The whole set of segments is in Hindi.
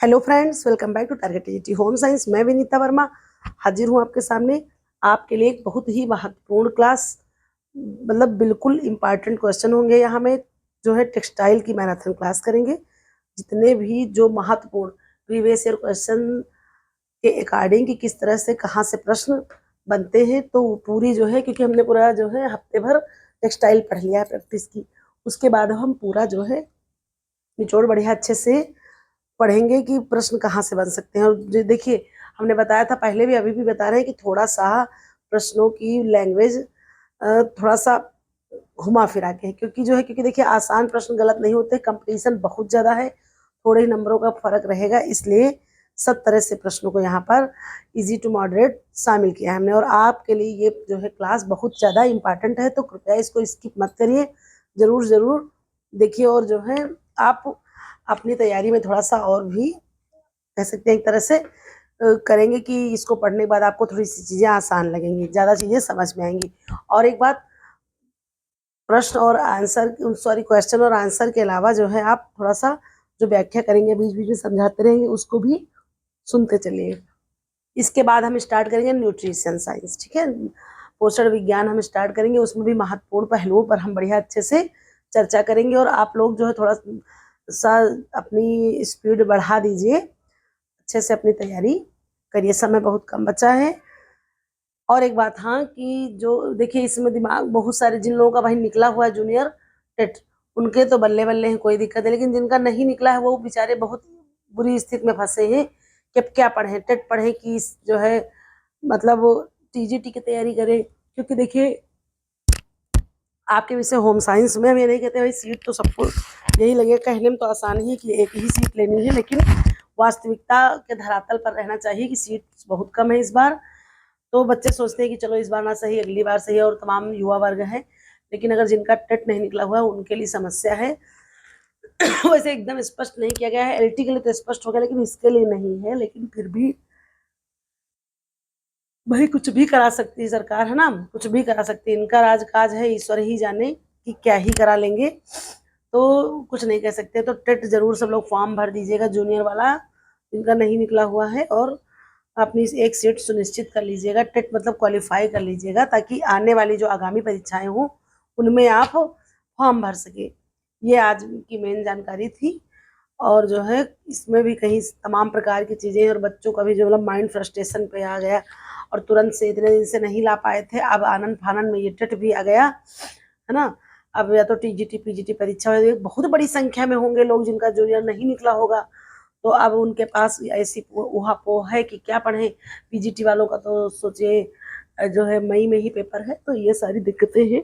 Hello friends, welcome back to target TGT home science. मैं विनीता वर्मा हाजिर हूँ आपके सामने आपके लिए एक बहुत ही महत्वपूर्ण क्लास, मतलब बिल्कुल इम्पॉर्टेंट क्वेश्चन होंगे। यहाँ में जो है टेक्सटाइल की मैराथन क्लास करेंगे। जितने भी जो महत्वपूर्ण प्रीवियस ईयर क्वेश्चन के अकॉर्डिंग कि किस तरह से कहाँ से प्रश्न बनते हैं, तो पूरी जो है, क्योंकि हमने पूरा जो है हफ्ते भर टेक्सटाइल पढ़ लिया है प्रैक्टिस की, उसके बाद हम पूरा जो है निचोड़ बढ़िया अच्छे से पढ़ेंगे कि प्रश्न कहाँ से बन सकते हैं। और देखिए, हमने बताया था पहले भी, अभी भी बता रहे हैं कि थोड़ा सा प्रश्नों की लैंग्वेज थोड़ा सा घुमा फिरा के, क्योंकि देखिए आसान प्रश्न गलत नहीं होते, कंपटीशन बहुत ज़्यादा है, थोड़े ही नंबरों का फर्क रहेगा, इसलिए सब तरह से प्रश्नों को यहाँ पर इजी टू मॉडरेट शामिल किया है हमने। और आपके लिए ये जो है क्लास बहुत ज़्यादा इम्पॉर्टेंट है, तो कृपया इसको स्किप मत करिए, ज़रूर ज़रूर देखिए। और जो है आप अपनी तैयारी में थोड़ा सा और भी कह सकते हैं एक तरह से करेंगे कि इसको पढ़ने के बाद आपको थोड़ी सी चीज़ें आसान लगेंगी, ज़्यादा चीज़ें समझ में आएंगी। और एक बात, प्रश्न और आंसर, सॉरी, क्वेश्चन और आंसर के अलावा जो है आप थोड़ा सा जो व्याख्या करेंगे, बीच बीच में समझाते रहेंगे, उसको भी सुनते चलिए। इसके बाद हम स्टार्ट करेंगे न्यूट्रिशन साइंस, ठीक है, पोषण विज्ञान हम स्टार्ट करेंगे। उसमें भी महत्वपूर्ण पहलुओं पर हम बढ़िया अच्छे से चर्चा करेंगे। और आप लोग जो है थोड़ा सा अपनी स्पीड बढ़ा दीजिए, अच्छे से अपनी तैयारी करिए, समय बहुत कम बचा है। और एक बात, हाँ, कि जो देखिए इसमें दिमाग बहुत सारे, जिन लोगों का भाई निकला हुआ है जूनियर टेट, उनके तो बल्ले बल्ले हैं, कोई दिक्कत है, लेकिन जिनका नहीं निकला है वो बेचारे बहुत बुरी स्थिति में फंसे हैं कि अब क्या पढ़ें, टेट पढ़ें कि जो है मतलब वो टीजीटी की तैयारी करें। क्योंकि देखिए आपके विषय होम साइंस में हम ये नहीं कहते भाई सीट तो सबको यही लगेगा, कहने में तो आसान ही है कि एक ही सीट लेनी है, लेकिन वास्तविकता के धरातल पर रहना चाहिए कि सीट बहुत कम है इस बार। तो बच्चे सोचते हैं कि चलो इस बार ना सही अगली बार सही, और तमाम युवा वर्ग है, लेकिन अगर जिनका टेट नहीं निकला हुआ है उनके लिए समस्या है। वैसे एकदम स्पष्ट नहीं किया गया है, एलटी के लिए तो स्पष्ट हो गया, लेकिन इसके लिए नहीं है। लेकिन फिर भी भाई कुछ भी करा सकती है सरकार, है ना, कुछ भी करा सकती है, इनका राज काज है, ईश्वर ही जाने कि क्या ही करा लेंगे, तो कुछ नहीं कह सकते। तो टेट जरूर सब लोग फॉर्म भर दीजिएगा, जूनियर वाला जिनका नहीं निकला हुआ है, और अपनी एक सीट सुनिश्चित कर लीजिएगा, टेट मतलब क्वालिफाई कर लीजिएगा, ताकि आने वाली जो आगामी परीक्षाएं हों उनमें आप फॉर्म भर सके। ये आज की मेन जानकारी थी। और जो है इसमें भी कहीं तमाम प्रकार की चीज़ें, और बच्चों का भी जो मतलब माइंड फ्रस्ट्रेशन पे आ गया, और तुरंत से इतने दिन से नहीं ला पाए थे, अब आनंद फानंद में ये टेट भी आ गया, है ना। अब या तो टीजीटी पीजीटी परीक्षा बहुत बड़ी संख्या में होंगे लोग जिनका जूनियर नहीं निकला होगा, तो अब उनके पास ऐसी ऊहापोह है कि क्या पढ़ें। पीजीटी वालों का तो सोचिए जो है मई में ही पेपर है, तो ये सारी दिक्कतें हैं।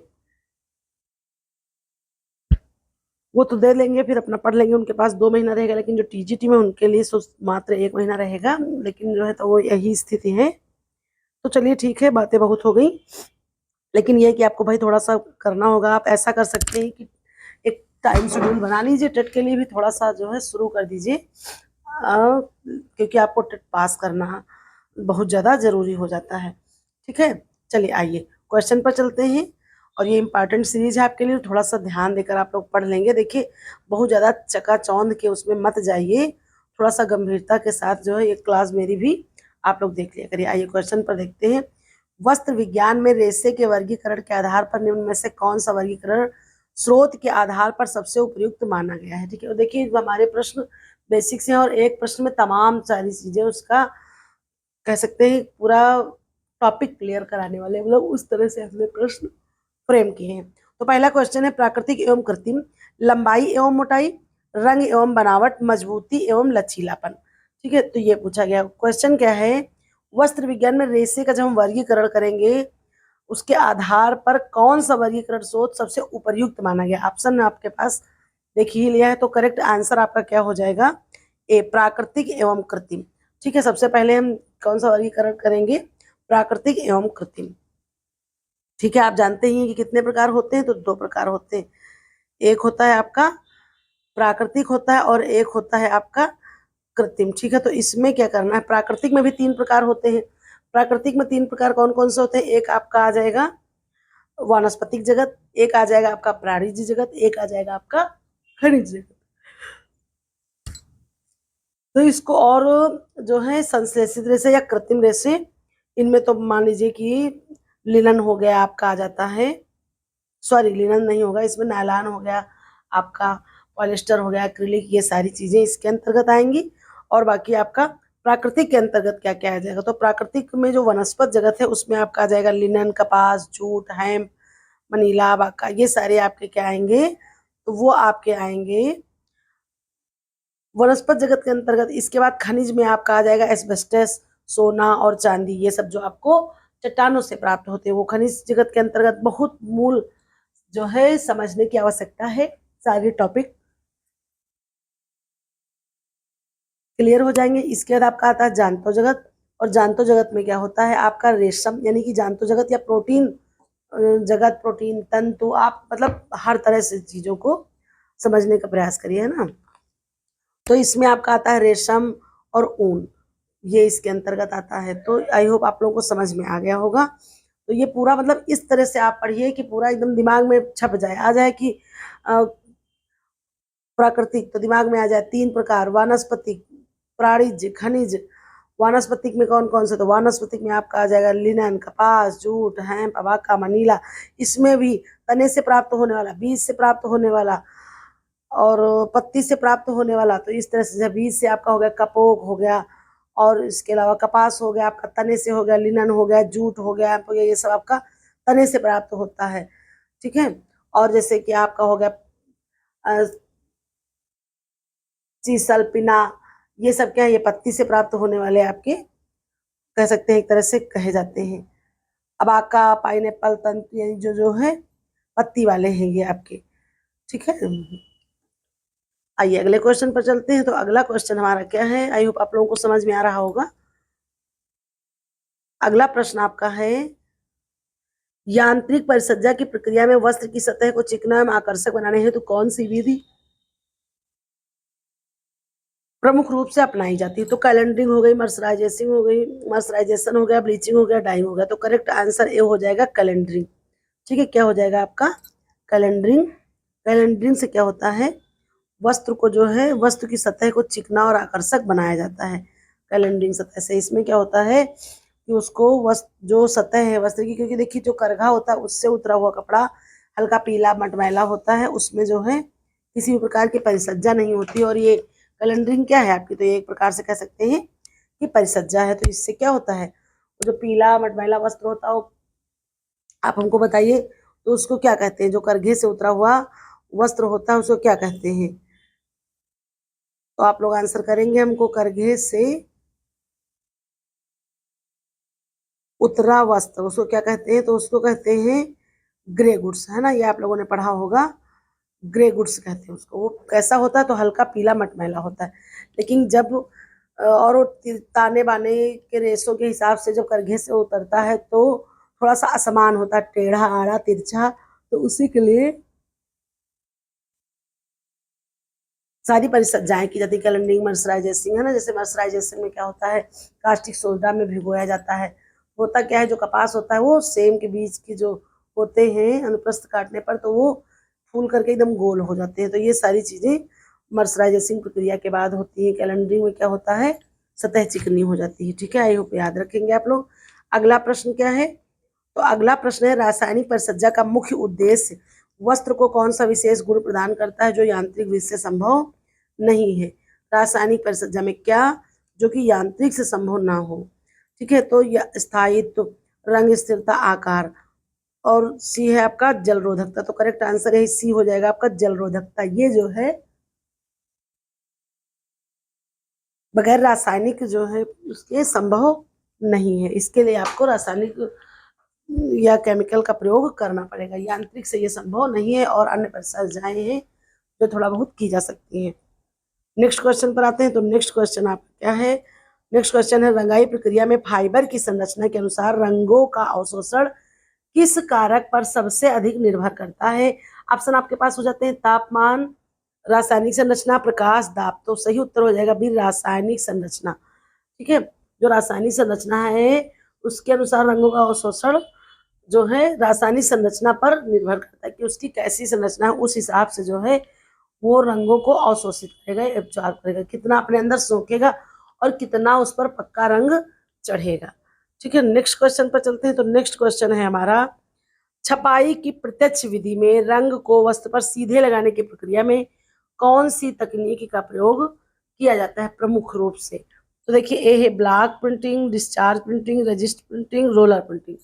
वो तो दे लेंगे, फिर अपना पढ़ लेंगे, उनके पास 2 महीना रहेगा, लेकिन जो टीजीटी में उनके लिए मात्र 1 महीना रहेगा, लेकिन जो है तो वो यही स्थिति है। तो चलिए ठीक है, बातें बहुत हो गई, लेकिन ये कि आपको भाई थोड़ा सा करना होगा। आप ऐसा कर सकते हैं कि एक टाइम शेड्यूल बना लीजिए, टेट के लिए भी थोड़ा सा जो है शुरू कर दीजिए, क्योंकि आपको टेट पास करना बहुत ज़्यादा ज़रूरी हो जाता है। ठीक है, चलिए आइए क्वेश्चन पर चलते हैं। और ये इंपॉर्टेंट सीरीज है आपके लिए, थोड़ा सा ध्यान देकर आप लोग पढ़ लेंगे। देखिए बहुत ज़्यादा चकाचौंध के उसमें मत जाइए, थोड़ा सा गंभीरता के साथ जो है ये क्लास मेरी भी आप लोग देख लिया करिए। आइए क्वेश्चन पर देखते हैं। वस्त्र विज्ञान में रेशे के वर्गीकरण के आधार पर निम्न में से कौन सा वर्गीकरण स्रोत के आधार पर सबसे उपयुक्त माना गया है। ठीक है, देखिए हमारे प्रश्न बेसिक से हैं, और एक प्रश्न में तमाम सारी चीजें उसका कह सकते हैं पूरा टॉपिक क्लियर कराने वाले, मतलब उस तरह से हमने प्रश्न फ्रेम किए हैं। तो पहला क्वेश्चन है, प्राकृतिक एवं कृत्रिम, लंबाई एवं मोटाई, रंग एवं बनावट, मजबूती एवं लचीलापन। ठीक है, तो ये पूछा गया। क्वेश्चन क्या है, वस्त्र विज्ञान में रेशे का जब हम वर्गीकरण करेंगे उसके आधार पर कौन सा वर्गीकरण स्रोत सबसे उपयुक्त माना गया। ऑप्शन में आपके पास देख ही लिया है, तो करेक्ट आंसर आपका क्या हो जाएगा, ए, प्राकृतिक एवं कृत्रिम। ठीक है, सबसे पहले हम कौन सा वर्गीकरण करेंगे, प्राकृतिक एवं कृत्रिम। ठीक है, आप जानते ही हैं कि कितने प्रकार होते हैं, तो 2 प्रकार होते हैं, एक होता है आपका प्राकृतिक होता है, और एक होता है आपका कृत्रिम। ठीक है, तो इसमें क्या करना है, प्राकृतिक में भी 3 प्रकार होते हैं। प्राकृतिक में 3 प्रकार कौन कौन से होते हैं, एक आपका आ जाएगा वानस्पतिक जगत, एक आ जाएगा आपका प्राणिज जगत, एक आ जाएगा आपका खनिज जगत। तो इसको और जो है संश्लेषित रेशे या कृत्रिम रेशे, इनमें तो मान लीजिए कि लिनन हो गया आपका आ जाता है, सॉरी लिनन नहीं होगा, इसमें नायलॉन हो गया आपका, पॉलिएस्टर हो गया, एक्रिलिक, ये सारी चीजें इसके अंतर्गत आएंगी। और बाकी आपका प्राकृतिक के अंतर्गत क्या क्या आ जाएगा, तो प्राकृतिक में जो वनस्पत जगत है उसमें आपका आ जाएगा लिनन, कपास, जूट, हेम्प, मनीला, बाका, ये सारे आपके क्या आएंगे, तो वो आपके आएंगे वनस्पत जगत के अंतर्गत। इसके बाद खनिज में आपका आ जाएगा एस्बेस्टस, सोना और चांदी, ये सब जो आपको चट्टानों से प्राप्त होते हैं वो खनिज जगत के अंतर्गत। बहुत मूल जो है समझने की आवश्यकता है, सारे टॉपिक क्लियर हो जाएंगे। इसके बाद आपका आता है जांतो जगत, और जांतो जगत में क्या होता है आपका रेशम, यानी कि जांतो जगत या प्रोटीन जगत, प्रोटीन तंतु, आप मतलब हर तरह से चीजों को समझने का प्रयास करिए, है ना। तो इसमें आपका आता है रेशम और ऊन, ये इसके अंतर्गत आता है। तो आई होप आप लोगों को समझ में आ गया होगा। तो ये पूरा मतलब इस तरह से आप पढ़िए कि पूरा एकदम दिमाग में छप जाए, आ जाए कि प्राकृतिक तो दिमाग में आ जाए 3 प्रकार, वानस्पतिक, प्राणिज, खनिज। वानस्पतिक में कौन कौन से, तो वानस्पतिक में आपका आ जाएगा लिनन, कपास, जूट, हेम्प, अबाका, मनीला। इसमें भी तने से प्राप्त होने वाला, बीज से प्राप्त होने वाला और पत्ती से प्राप्त होने वाला, तो इस तरह से बीज से आपका हो गया कपोक हो गया, और इसके अलावा कपास हो गया आपका तने से हो गया, लिनन हो गया, जूट हो गया, तो ये सब आपका तने से प्राप्त होता है, ठीक है। और जैसे कि आपका हो गया चीसल, पिना, ये सब क्या है, ये पत्ती से प्राप्त होने वाले आपके कह सकते हैं, एक तरह से कहे जाते हैं। अब आका, पाइनएप्पल, तंतु, यानी जो जो है पत्ती वाले हैं ये आपके, ठीक है। आइए अगले क्वेश्चन पर चलते हैं। तो अगला क्वेश्चन हमारा क्या है, आई होप आप लोगों को समझ में आ रहा होगा। अगला प्रश्न आपका है, यांत्रिक परिसज्जा की प्रक्रिया में वस्त्र की सतह को चिकना एवं आकर्षक बनाने हेतु कौन सी विधि प्रमुख रूप से अपनाई जाती है, तो कैलेंडरिंग हो गई, मर्सराइजेशन हो गई, मर्सराइजेशन हो गया, ब्लीचिंग हो गया, डाइंग हो गया। तो करेक्ट आंसर ए हो जाएगा कैलेंडरिंग, ठीक है। क्या हो जाएगा आपका कैलेंडरिंग। कैलेंडरिंग से क्या होता है, वस्त्र को जो है वस्त्र की सतह को चिकना और आकर्षक बनाया जाता है कैलेंडरिंग सतह से। इसमें क्या होता है कि उसको वस्त्र जो सतह है वस्त्र की, क्योंकि देखिए जो करघा होता है उससे उतरा हुआ कपड़ा हल्का पीला मटमैला होता है, उसमें जो है किसी भी प्रकार की परिसज्जा नहीं होती, और ये कैलेंडरिंग क्या है आपकी, तो ये एक प्रकार से कह सकते हैं कि परिसज्जा है। तो इससे क्या होता है, जो पीला मटमैला वस्त्र होता है आप हमको बताइए, तो उसको क्या कहते हैं, जो करघे से उतरा हुआ वस्त्र होता है उसको क्या कहते हैं, तो आप लोग आंसर करेंगे हमको, करघे से उतरा वस्त्र उसको क्या कहते हैं, तो उसको कहते हैं ग्रे गुड्स, है ना, ये आप लोगों ने पढ़ा होगा, ग्रे गुड्स कहते हैं उसको। वो कैसा होता है, तो हल्का पीला मटमैला होता है। लेकिन जब और वो ताने बाने के रेशों के हिसाब से जब करघे से उतरता है तो थोड़ा सा असमान होता है, टेढ़ा आड़ा तिरछा, तो उसी के लिए सारी परिसज्जाएं की जाती है, कैलेंडरिंग, मर्सराइजेशन, है ना। जैसे मर्सराइजेशन में क्या होता है, कास्टिक सोडा में भिगोया जाता है। होता क्या है, जो कपास होता है वो सेम के बीच की जो होते हैं अनुप्रस्थ काटने पर तो वो फूल करके एकदम गोल हो जाते हैं। तो ये सारी चीजें मर्सराइजेशन प्रक्रिया के बाद होती है। कैलेंडरिंग में क्या होता है, सतह चिकनी हो जाती है, ठीक है। आई होप याद रखेंगे आप लोग। अगला प्रश्न क्या है, तो अगला प्रश्न है, रासायनिक परिसज्जा का मुख्य उद्देश्य वस्त्र को कौन सा विशेष गुण प्रदान करता है जो यांत्रिक विधि से संभव नहीं है। रासायनिक परिसज्जा में क्या जो कि यांत्रिक से संभव ना हो, ठीक है। तो स्थायित्व, रंग स्थिरता, आकार, और सी है आपका जल रोधकता। तो करेक्ट आंसर है सी हो जाएगा आपका जल रोधकता। ये जो है बगैर रासायनिक जो है उसके संभव नहीं है, इसके लिए आपको रासायनिक या केमिकल का प्रयोग करना पड़ेगा, यांत्रिक से ये संभव नहीं है। और अन्य परिसज्जाएं हैं जो थोड़ा बहुत की जा सकती हैं। नेक्स्ट क्वेश्चन पर आते हैं। तो नेक्स्ट क्वेश्चन आपका क्या है, नेक्स्ट क्वेश्चन है, रंगाई प्रक्रिया में फाइबर की संरचना के अनुसार रंगों का अवशोषण किस कारक पर सबसे अधिक निर्भर करता है। ऑप्शन आपके पास हो जाते हैं, तापमान, रासायनिक संरचना, प्रकाश, दाब। तो सही उत्तर हो जाएगा बी, रासायनिक संरचना, ठीक है। जो रासायनिक संरचना है उसके अनुसार रंगों का अवशोषण जो है रासायनिक संरचना पर निर्भर करता है कि उसकी कैसी संरचना है, उस हिसाब से जो है वो रंगों को अवशोषित करेगा, एब्जॉर्ब करेगा, कितना अपने अंदर सोखेगा और कितना उस पर पक्का रंग चढ़ेगा। ठीक है, नेक्स्ट क्वेश्चन पर चलते हैं। तो नेक्स्ट क्वेश्चन है हमारा, छपाई की प्रत्यक्ष विधि में रंग को वस्त्र पर सीधे लगाने की प्रक्रिया में कौन सी तकनीक का प्रयोग किया जाता है प्रमुख रूप से? तो देखिए, ए है block printing, discharge printing, resist printing, roller printing.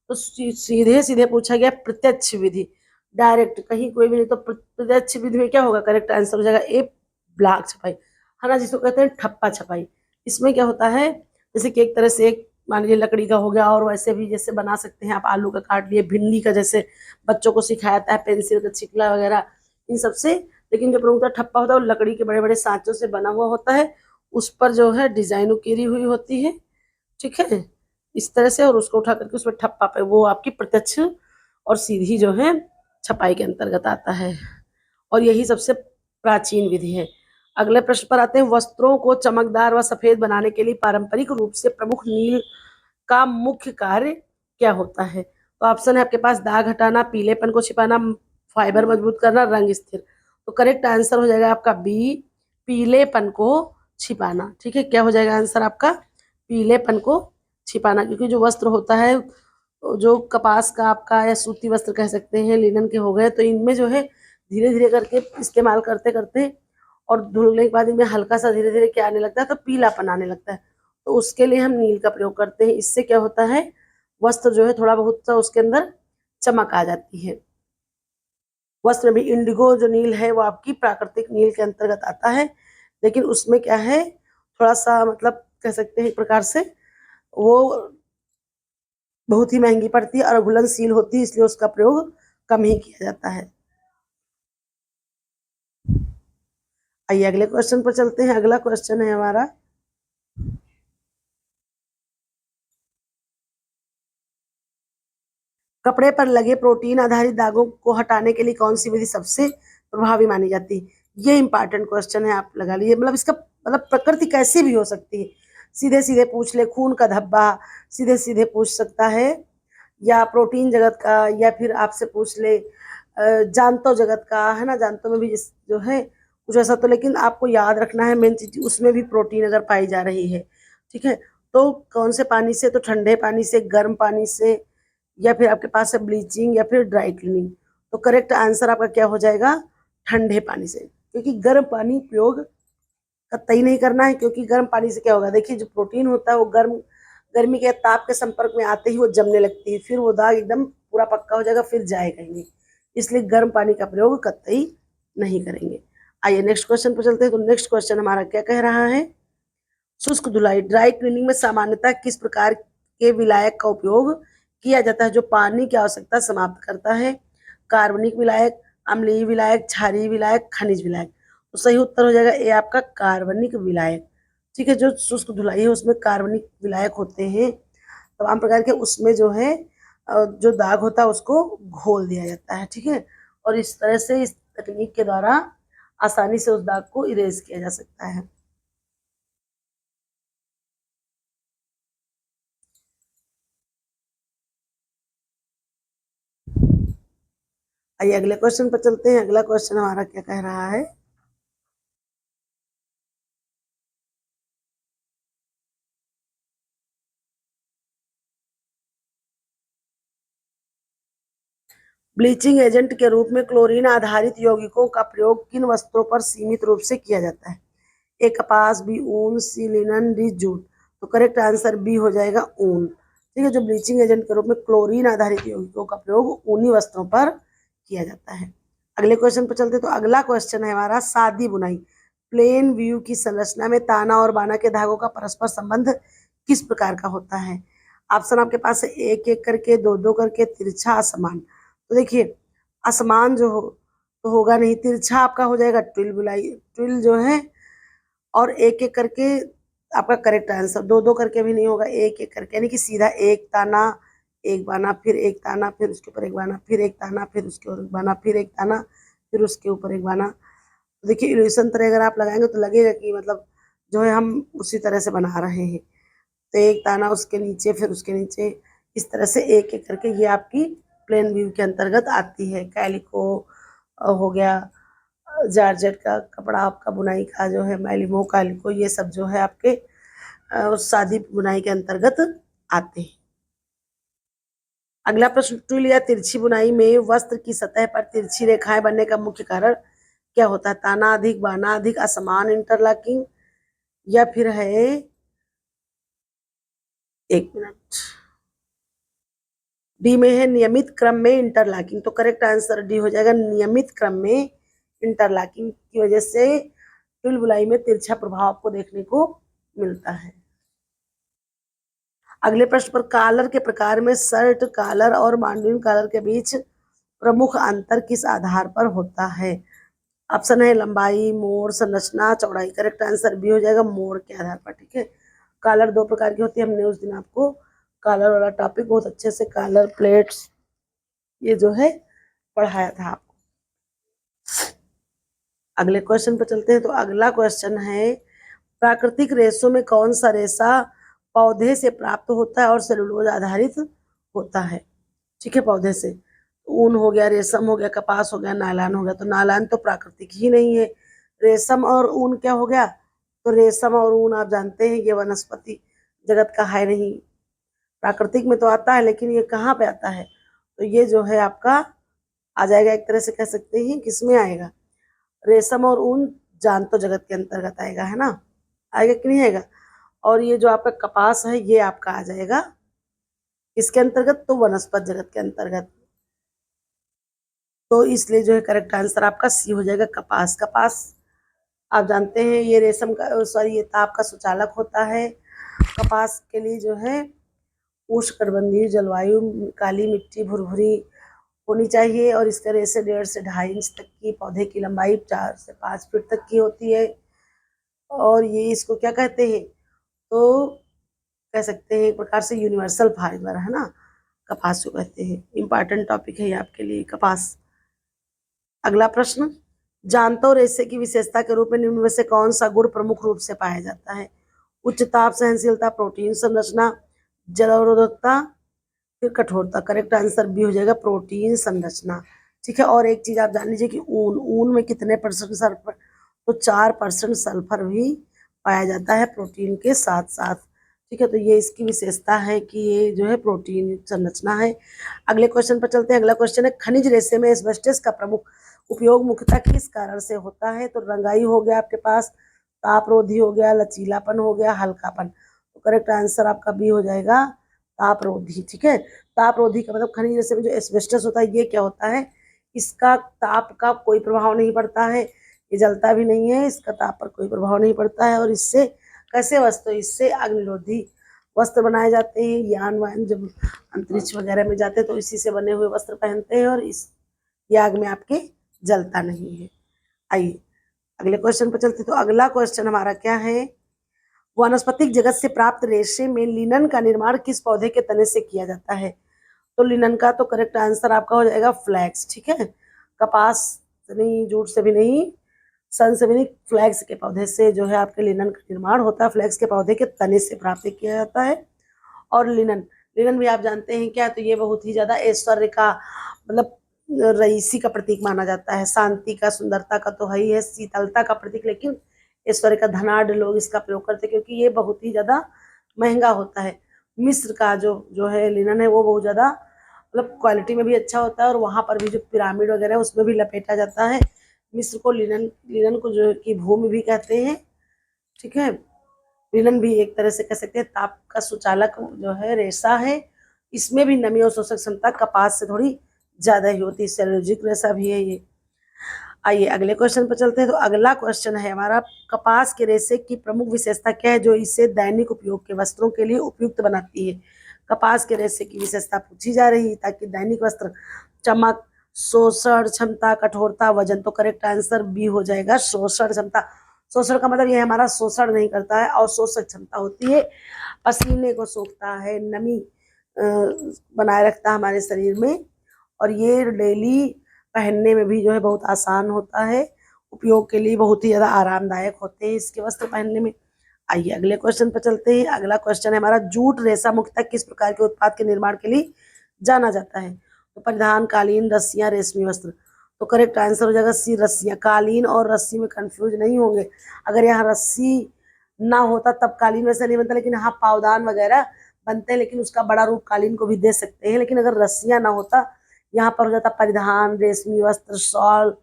तो सीधे सीधे पूछा गया प्रत्यक्ष विधि, डायरेक्ट, कहीं कोई भी नहीं। तो प्रत्यक्ष विधि में क्या होगा, करेक्ट आंसर हो जाएगा ए ब्लॉक छपाई, है ना, जिसको कहते हैं ठप्पा छपाई। इसमें क्या होता है, जैसे कि एक तरह से एक मान लीजिए लकड़ी का हो गया, और वैसे भी जैसे बना सकते हैं आप, आलू का काट लिए, भिंडी का जैसे बच्चों को सिखाया जाता है, पेंसिल का छिकला वगैरह, इन सबसे। लेकिन जो प्रमुखतः ठप्पा होता है वो लकड़ी के बड़े बड़े सांचों से बना हुआ होता है, उस पर जो है डिजाइन उकेरी हुई होती है, ठीक है, इस तरह से, और उसको उठा करके उसमें ठप्पा पे, वो आपकी प्रत्यक्ष और सीधी जो है छपाई के अंतर्गत आता है, और यही सबसे प्राचीन विधि है। अगले प्रश्न पर आते हैं, वस्त्रों को चमकदार व सफेद बनाने के लिए पारंपरिक रूप से प्रमुख नील का मुख्य कार्य क्या होता है? तो ऑप्शन है आपके पास, दाग हटाना, पीलेपन को छिपाना, फाइबर मजबूत करना, रंग स्थिर। तो करेक्ट आंसर हो जाएगा आपका बी, पीलेपन को छिपाना। ठीक है, क्या हो जाएगा आंसर आपका, पीलेपन को छिपाना, क्योंकि जो वस्त्र होता है, जो कपास का आपका या सूती वस्त्र कह सकते हैं, लिनन के हो गए, तो इनमें जो है धीरे धीरे करके इस्तेमाल करते करते और धुलने के बाद इनमें हल्का सा धीरे धीरे क्या आने लगता है, तो पीलापन आने लगता है। तो उसके लिए हम नील का प्रयोग करते हैं। इससे क्या होता है, वस्त्र जो है थोड़ा बहुत सा उसके अंदर चमक आ जाती है। वस्त्र में भी इंडिगो जो नील है वो आपकी प्राकृतिक नील के अंतर्गत आता है, लेकिन उसमें क्या है, थोड़ा सा मतलब कह सकते हैं एक प्रकार से वो बहुत ही महंगी पड़ती है और घुलनशील होती है, इसलिए उसका प्रयोग कम ही किया जाता है। आइए अगले क्वेश्चन पर चलते हैं। अगला क्वेश्चन है हमारा, कपड़े पर लगे प्रोटीन आधारित दागों को हटाने के लिए कौन सी विधि सबसे प्रभावी मानी जाती है? ये इंपॉर्टेंट क्वेश्चन है, आप लगा लीजिए। मतलब इसका मतलब प्रकृति कैसी भी हो सकती है, सीधे सीधे पूछ ले, खून का धब्बा सीधे सीधे पूछ सकता है, या प्रोटीन जगत का, या फिर आपसे पूछ ले जानतो जगत का, है ना, जानतो में भी जो है कुछ ऐसा। तो लेकिन आपको याद रखना है मेन चीज, उसमें भी प्रोटीन अगर पाई जा रही है, ठीक है, तो कौन से पानी से, तो ठंडे पानी से, गर्म पानी से, या फिर आपके पास है ब्लीचिंग, या फिर ड्राई क्लीनिंग। तो करेक्ट आंसर आपका क्या हो जाएगा, ठंडे पानी से, क्योंकि गर्म पानी प्रयोग कतई नहीं करना है, क्योंकि गर्म पानी से क्या होगा, देखिए जो प्रोटीन होता है वो गर्मी के ताप के संपर्क में आते ही वो जमने लगती है, फिर वो दाग एकदम पूरा पक्का हो जाएगा, फिर जाएगा ही नहीं, इसलिए गर्म पानी का प्रयोग कतई नहीं करेंगे। आइए नेक्स्ट क्वेश्चन पर चलते हैं। तो नेक्स्ट क्वेश्चन हमारा क्या कह रहा है, शुष्क धुलाई ड्राई क्लीनिंग में सामान्यतः किस प्रकार के विलायक का उपयोग किया जाता है जो पानी की आवश्यकता समाप्त करता है? कार्बनिक विलायक, अम्लीय विलायक, क्षारीय विलायक, खनिज विलायक। तो सही उत्तर हो जाएगा ए आपका कार्बनिक विलायक। ठीक है, जो शुष्क धुलाई है उसमें कार्बनिक विलायक होते हैं तमाम प्रकार के, उसमें जो है जो दाग होता है उसको घोल दिया जाता है। ठीक है, और इस तरह से इस तकनीक के द्वारा आसानी से उस दाग को इरेज किया जा सकता है। आइए अगले क्वेश्चन पर चलते हैं। अगला क्वेश्चन हमारा क्या कह रहा है, ब्लीचिंग एजेंट के रूप में क्लोरीन आधारित यौगिकों का प्रयोग किन वस्त्रों पर सीमित रूप से किया जाता है? ए कपास, बी ऊन, सी लिनन, डी जूट। तो करेक्ट आंसर बी हो जाएगा ऊन। ठीक है, जो ब्लीचिंग एजेंट के रूप में क्लोरीन आधारित यौगिकों का प्रयोग ऊनी वस्त्रों पर किया जाता है। अगले क्वेश्चन पर चलते, तो अगला क्वेश्चन है हमारा, सादी बुनाई प्लेन व्यू की संरचना में ताना और बाना के धागों का परस्पर संबंध किस प्रकार का होता है? ऑप्शन आपके पास है, एक एक करके, दो दो करके, तिरछा, असमान। तो देखिए, असमान जो हो तो होगा नहीं, तिरछा आपका हो जाएगा ट्विल बुलाई, ट्विल जो है, और एक एक करके आपका करेक्ट आंसर, दो दो करके भी नहीं होगा, एक एक करके, यानी कि सीधा एक ताना, एक बाना, फिर एक ताना, फिर उसके ऊपर एक बाना, फिर एक ताना, फिर उसके ऊपर एक बाना, फिर एक ताना, फिर उसके ऊपर एक बाना। तो देखिए इल्यूशन तरह अगर आप लगाएंगे तो लगेगा कि मतलब जो है हम उसी तरह से बना रहे हैं। तो एक ताना, उसके नीचे, फिर उसके नीचे, इस तरह से एक एक करके ये आपकी प्लेन व्यू के अंतर्गत आती है। कैलिको हो गया, जॉर्जेट का कपड़ा आपका बुनाई का जो है, मैलिमो कालिको, ये सब जो है आपके सादी बुनाई के अंतर्गत आते हैं। अगला प्रश्न, टूल या तिरछी बुनाई में वस्त्र की सतह पर तिरछी रेखाएं बनने का मुख्य कारण क्या होता है? ताना अधिक, बाना अधिक, असमान इंटरलॉकिंग, या फिर है, एक मिनट, डी में है नियमित क्रम में इंटरलॉकिंग। तो करेक्ट आंसर डी हो जाएगा, नियमित क्रम में इंटरलॉकिंग की वजह से टूल बुनाई में तिरछा प्रभाव आपको देखने को मिलता है। अगले प्रश्न पर, कॉलर के प्रकार में शर्ट कॉलर और मांडलिन कॉलर के बीच प्रमुख अंतर किस आधार पर होता है? ऑप्शन है लंबाई, मोड़, संरचना, चौड़ाई। करेक्ट आंसर बी हो जाएगा, मोड़ के आधार पर। ठीक है, कॉलर दो प्रकार की होती है, हमने उस दिन आपको कॉलर वाला टॉपिक बहुत अच्छे से, कॉलर प्लेट्स ये जो है पढ़ाया था आपको। अगले क्वेश्चन पर चलते हैं। तो अगला क्वेश्चन है, प्राकृतिक रेशों में कौन सा रेशा पौधे से प्राप्त होता है और सेलुलोज आधारित होता है? ठीक है, पौधे से ऊन हो गया, रेशम हो गया, कपास हो गया, नायलॉन हो गया। तो नायलॉन तो प्राकृतिक ही नहीं है। रेशम और ऊन क्या हो गया? तो रेशम और ऊन आप जानते हैं ये वनस्पति जगत का है नहीं, प्राकृतिक में तो आता है, लेकिन ये कहाँ पे आता है? तो ये जो है आपका आ जाएगा, एक तरह से कह सकते हैं किसमें आएगा, रेशम और ऊन जानतो जगत के अंतर्गत आएगा, है ना? आएगा कि नहीं आएगा? और ये जो आपका कपास है ये आपका आ जाएगा इसके अंतर्गत, तो वनस्पत जगत के अंतर्गत। तो इसलिए जो है करेक्ट आंसर आपका सी हो जाएगा, कपास। कपास आप जानते हैं ये रेशम का, सॉरी, ये ताप का सुचालक होता है। कपास के लिए जो है उष्णकटिबंधीय जलवायु, काली मिट्टी, भुरभुरी होनी चाहिए, और इसका रेशे 1.5 से 2.5 इंच तक की, पौधे की लंबाई 4 से 5 फीट तक की होती है। और ये इसको क्या कहते हैं? तो कह सकते हैं एक प्रकार से यूनिवर्सल फाइबर, है ना, कपास को कहते हैं। इंपॉर्टेंट टॉपिक है ये आपके लिए, कपास। अगला प्रश्न, जानतो रेशे की विशेषता के रूप में निम्न में से कौन सा गुण प्रमुख रूप से पाया जाता है? उच्च ताप सहनशीलता, प्रोटीन संरचना, जलरोधकता, फिर कठोरता। करेक्ट आंसर बी हो जाएगा, प्रोटीन संरचना। ठीक है, और एक चीज आप जान लीजिए कि ऊन में कितने परसेंट सल्फर? तो 4% सल्फर भी पाया जाता है प्रोटीन के साथ साथ। ठीक है, तो ये इसकी विशेषता है कि ये जो है प्रोटीन संरचना है। अगले क्वेश्चन पर चलते हैं। अगला क्वेश्चन है, खनिज रेशे में एस्बेस्टस का प्रमुख उपयोग मुख्यतः किस कारण से होता है? तो रंगाई हो गया आपके पास, तापरोधी हो गया, लचीलापन हो गया, हल्कापन। तो करेक्ट आंसर आपका बी हो जाएगा, तापरोधी। ठीक है, तापरोधी का मतलब खनिज रेशे में जो एस्बेस्टस होता है ये क्या होता है? इसका ताप का कोई प्रभाव नहीं पड़ता है, ये जलता भी नहीं है, इसका ताप पर कोई प्रभाव नहीं पड़ता है। और इससे कैसे वस्त्र, इससे अग्निरोधी वस्त्र बनाए जाते हैं। यान वान जब अंतरिक्ष वगैरह में जाते हैं तो इसी से बने हुए वस्त्र पहनते हैं, और इस आग में आपके जलता नहीं है। आइए अगले क्वेश्चन पर चलते। तो अगला क्वेश्चन हमारा क्या है, वनस्पतिक जगत से प्राप्त रेशे में लिनन का निर्माण किस पौधे के तने से किया जाता है? तो लिनन का तो करेक्ट आंसर आपका हो जाएगा फ्लैक्स। ठीक है, कपास से नहीं, जूट से भी नहीं, सन से भी नहीं, फ्लैक्स के पौधे से जो है आपके लिनन का निर्माण होता है। फ्लैक्स के पौधे के तने से प्राप्त किया जाता है। और लिनन, लिनन भी आप जानते हैं क्या, तो ये बहुत ही ज्यादा ऐश्वर्य का, मतलब रईसी का प्रतीक माना जाता है। शांति का, सुंदरता का तो है ही है, शीतलता का प्रतीक, लेकिन ऐश्वर्य का, धनाढ़ लोग इसका प्रयोग करते हैं क्योंकि ये बहुत ही ज्यादा महंगा होता है। मिस्र का जो जो है लिनन है वो बहुत ज्यादा, मतलब क्वालिटी में भी अच्छा होता है, और वहां पर भी जो पिरामिड वगैरह है उसमें भी लपेटा जाता है। मिस्र को लिनन, लिनन को जो की भूमि भी कहते हैं। ठीक है, लिनन भी एक तरह से कह सकते हैं ताप का सुचालक जो है रेशा है। इसमें भी नमी और शोषक क्षमता कपास से थोड़ी ज्यादा ही होती है, सेल्यूलोजिक रेशा भी है ये। आइए अगले क्वेश्चन पर चलते हैं। तो अगला क्वेश्चन है हमारा, कपास के रेशे की प्रमुख विशेषता क्या है जो इसे दैनिक उपयोग के वस्त्रों के लिए उपयुक्त बनाती है? कपास के रेशे की विशेषता पूछी जा रही है ताकि दैनिक वस्त्र, चमक, शोषण क्षमता, कठोरता, वजन। तो करेक्ट आंसर बी हो जाएगा, शोषण क्षमता। शोषण का मतलब ये हमारा शोषण नहीं करता है, और शोषक क्षमता होती है, पसीने को सोखता है, नमी बनाए रखता है हमारे शरीर में, और ये डेली पहनने में भी जो है बहुत आसान होता है, उपयोग के लिए बहुत ही ज्यादा आरामदायक होते हैं इसके वस्त्र पहनने में। आइए अगले क्वेश्चन पर चलते हैं। अगला क्वेश्चन है हमारा, जूट रेशा मुख्यतः किस प्रकार के उत्पाद के निर्माण के लिए जाना जाता है? तो परिधान, कालीन, रस्सियां, रेशमी वस्त्र। तो करेक्ट आंसर हो जाएगा सी, रस्सियाँ। कालीन और रस्सी में कंफ्यूज नहीं होंगे। अगर यहाँ रस्सी ना होता तब कालीन वैसे नहीं बनता, लेकिन हाँ पावदान वगैरह बनते हैं, लेकिन उसका बड़ा रूप कालीन को भी दे सकते हैं। लेकिन अगर रस्सियाँ ना होता, यहाँ पर हो जाता परिधान, रेशमी वस्त्र, शॉल,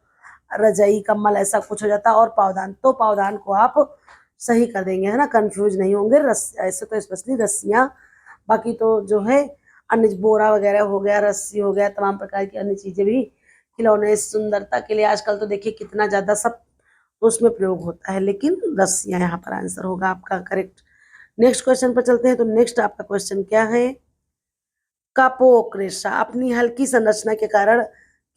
रजाई, कम्बल, ऐसा कुछ हो जाता। और पावदान, तो पावदान को आप सही कर देंगे, है ना, कंफ्यूज नहीं होंगे। ऐसे तो स्पेशली रस्सियाँ, बाकी तो जो है अन्य बोरा वगैरह हो गया, रस्सी हो गया, तमाम प्रकार की अन्य चीजें भी खिलौने सुंदरता के लिए आजकल तो देखिए कितना ज्यादा सब उसमें प्रयोग होता है, लेकिन रस्सियाँ यहाँ पर आंसर होगा आपका करेक्ट। नेक्स्ट क्वेश्चन पर चलते हैं। तो नेक्स्ट आपका क्वेश्चन क्या है? कपोक रेशा अपनी हल्की संरचना के कारण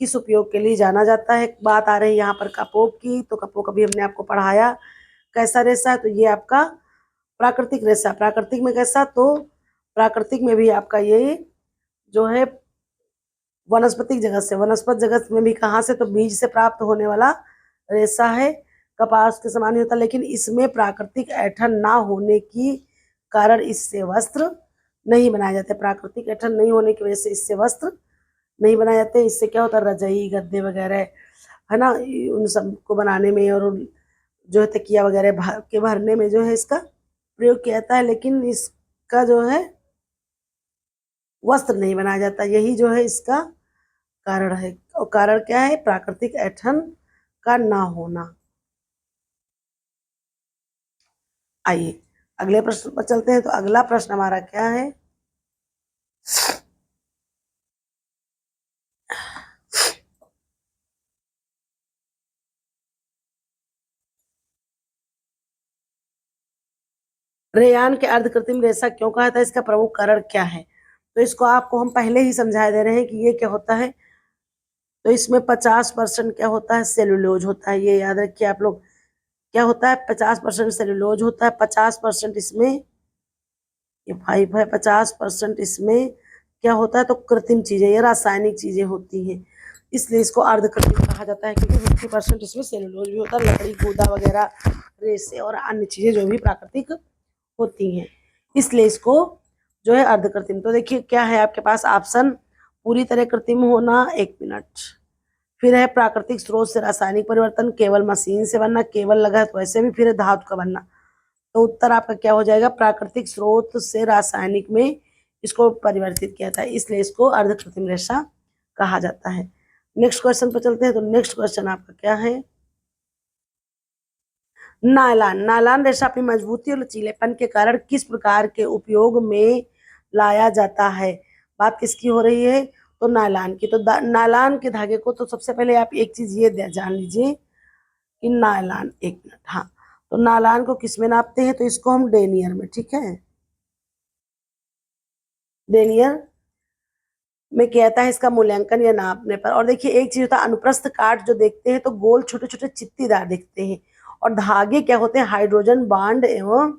किस उपयोग के लिए जाना जाता है? बात आ रही है यहाँ पर कपोक की, तो कपोक अभी हमने आपको पढ़ाया कैसा रेशा है। तो ये आपका प्राकृतिक रेशा। प्राकृतिक में कैसा? तो प्राकृतिक में भी आपका ये जो है वनस्पतिक जगत से, वनस्पत जगत में भी कहाँ से? तो बीज से प्राप्त होने वाला रेशा है। कपास के समान ही होता है, लेकिन इसमें प्राकृतिक ऐठन ना होने की कारण इससे वस्त्र नहीं बनाए जाते। प्राकृतिक ऐठन नहीं होने की वजह से इससे वस्त्र नहीं बनाए जाते। इससे क्या होता है, रजाई, गद्दे वगैरह, है ना, उन सब को बनाने में और जो है तकिया वगैरह के भरने में जो है इसका प्रयोग किया जाता है, लेकिन इसका जो है वस्त्र नहीं बनाया जाता। यही जो है इसका कारण है। और कारण क्या है? प्राकृतिक ऐठन का ना होना। आइए अगले प्रश्न पर चलते हैं। तो अगला प्रश्न हमारा क्या है? रेयान के अर्धकृत्रिम रेशा क्यों कहा था? इसका प्रमुख कारण क्या है? तो इसको आपको हम पहले ही समझा दे रहे हैं कि ये क्या होता है। तो इसमें 50% क्या होता है? सेलुलोज होता है। ये याद रखिए आप लोग, क्या होता है? 50% सेलुलोज होता है। 50% इसमें, ये 5 है, 50% इसमें क्या होता है? तो कृत्रिम चीजें, ये रासायनिक चीजें होती हैं, इसलिए इसको अर्धकृत्रिम कहा जाता है। क्योंकि 50% इसमें सेलुलोज भी होता है, लकड़ी, गूदा वगैरह, रेशे और अन्य चीजें जो भी प्राकृतिक होती हैं, इसलिए इसको जो है अर्धकृत्रिम। तो देखिए क्या है आपके पास ऑप्शन? पूरी तरह कृत्रिम होना, 1 मिनट, फिर है प्राकृतिक स्रोत से रासायनिक परिवर्तन, केवल मशीन से बनना, केवल लगा तो वैसे भी, फिर है धातु का बनना। तो उत्तर आपका क्या हो जाएगा? प्राकृतिक स्रोत से रासायनिक में इसको परिवर्तित किया था, इसलिए इसको अर्धकृत्रिम रेशा कहा जाता है। नेक्स्ट क्वेश्चन पर चलते हैं। तो नेक्स्ट क्वेश्चन आपका क्या है? नायलॉन। नायलॉन रेशा अपनी मजबूती और लचीलेपन के कारण किस प्रकार के उपयोग में लाया जाता है? बात किसकी हो रही है? तो नायलॉन की। तो नायलॉन के धागे को, तो सबसे पहले आप एक चीज ये जान लीजिए कि नायलॉन, 1 मिनट, हाँ, तो नायलॉन को किस में नापते हैं? तो इसको हम डेनियर में, ठीक है, डेनियर में कहता है इसका मूल्यांकन या नापने पर। और देखिए एक चीज होता है, अनुप्रस्थ काट जो देखते हैं तो गोल छोटे छोटे चित्तीदार दिखते हैं, और धागे क्या होते हैं? हाइड्रोजन बांड एवं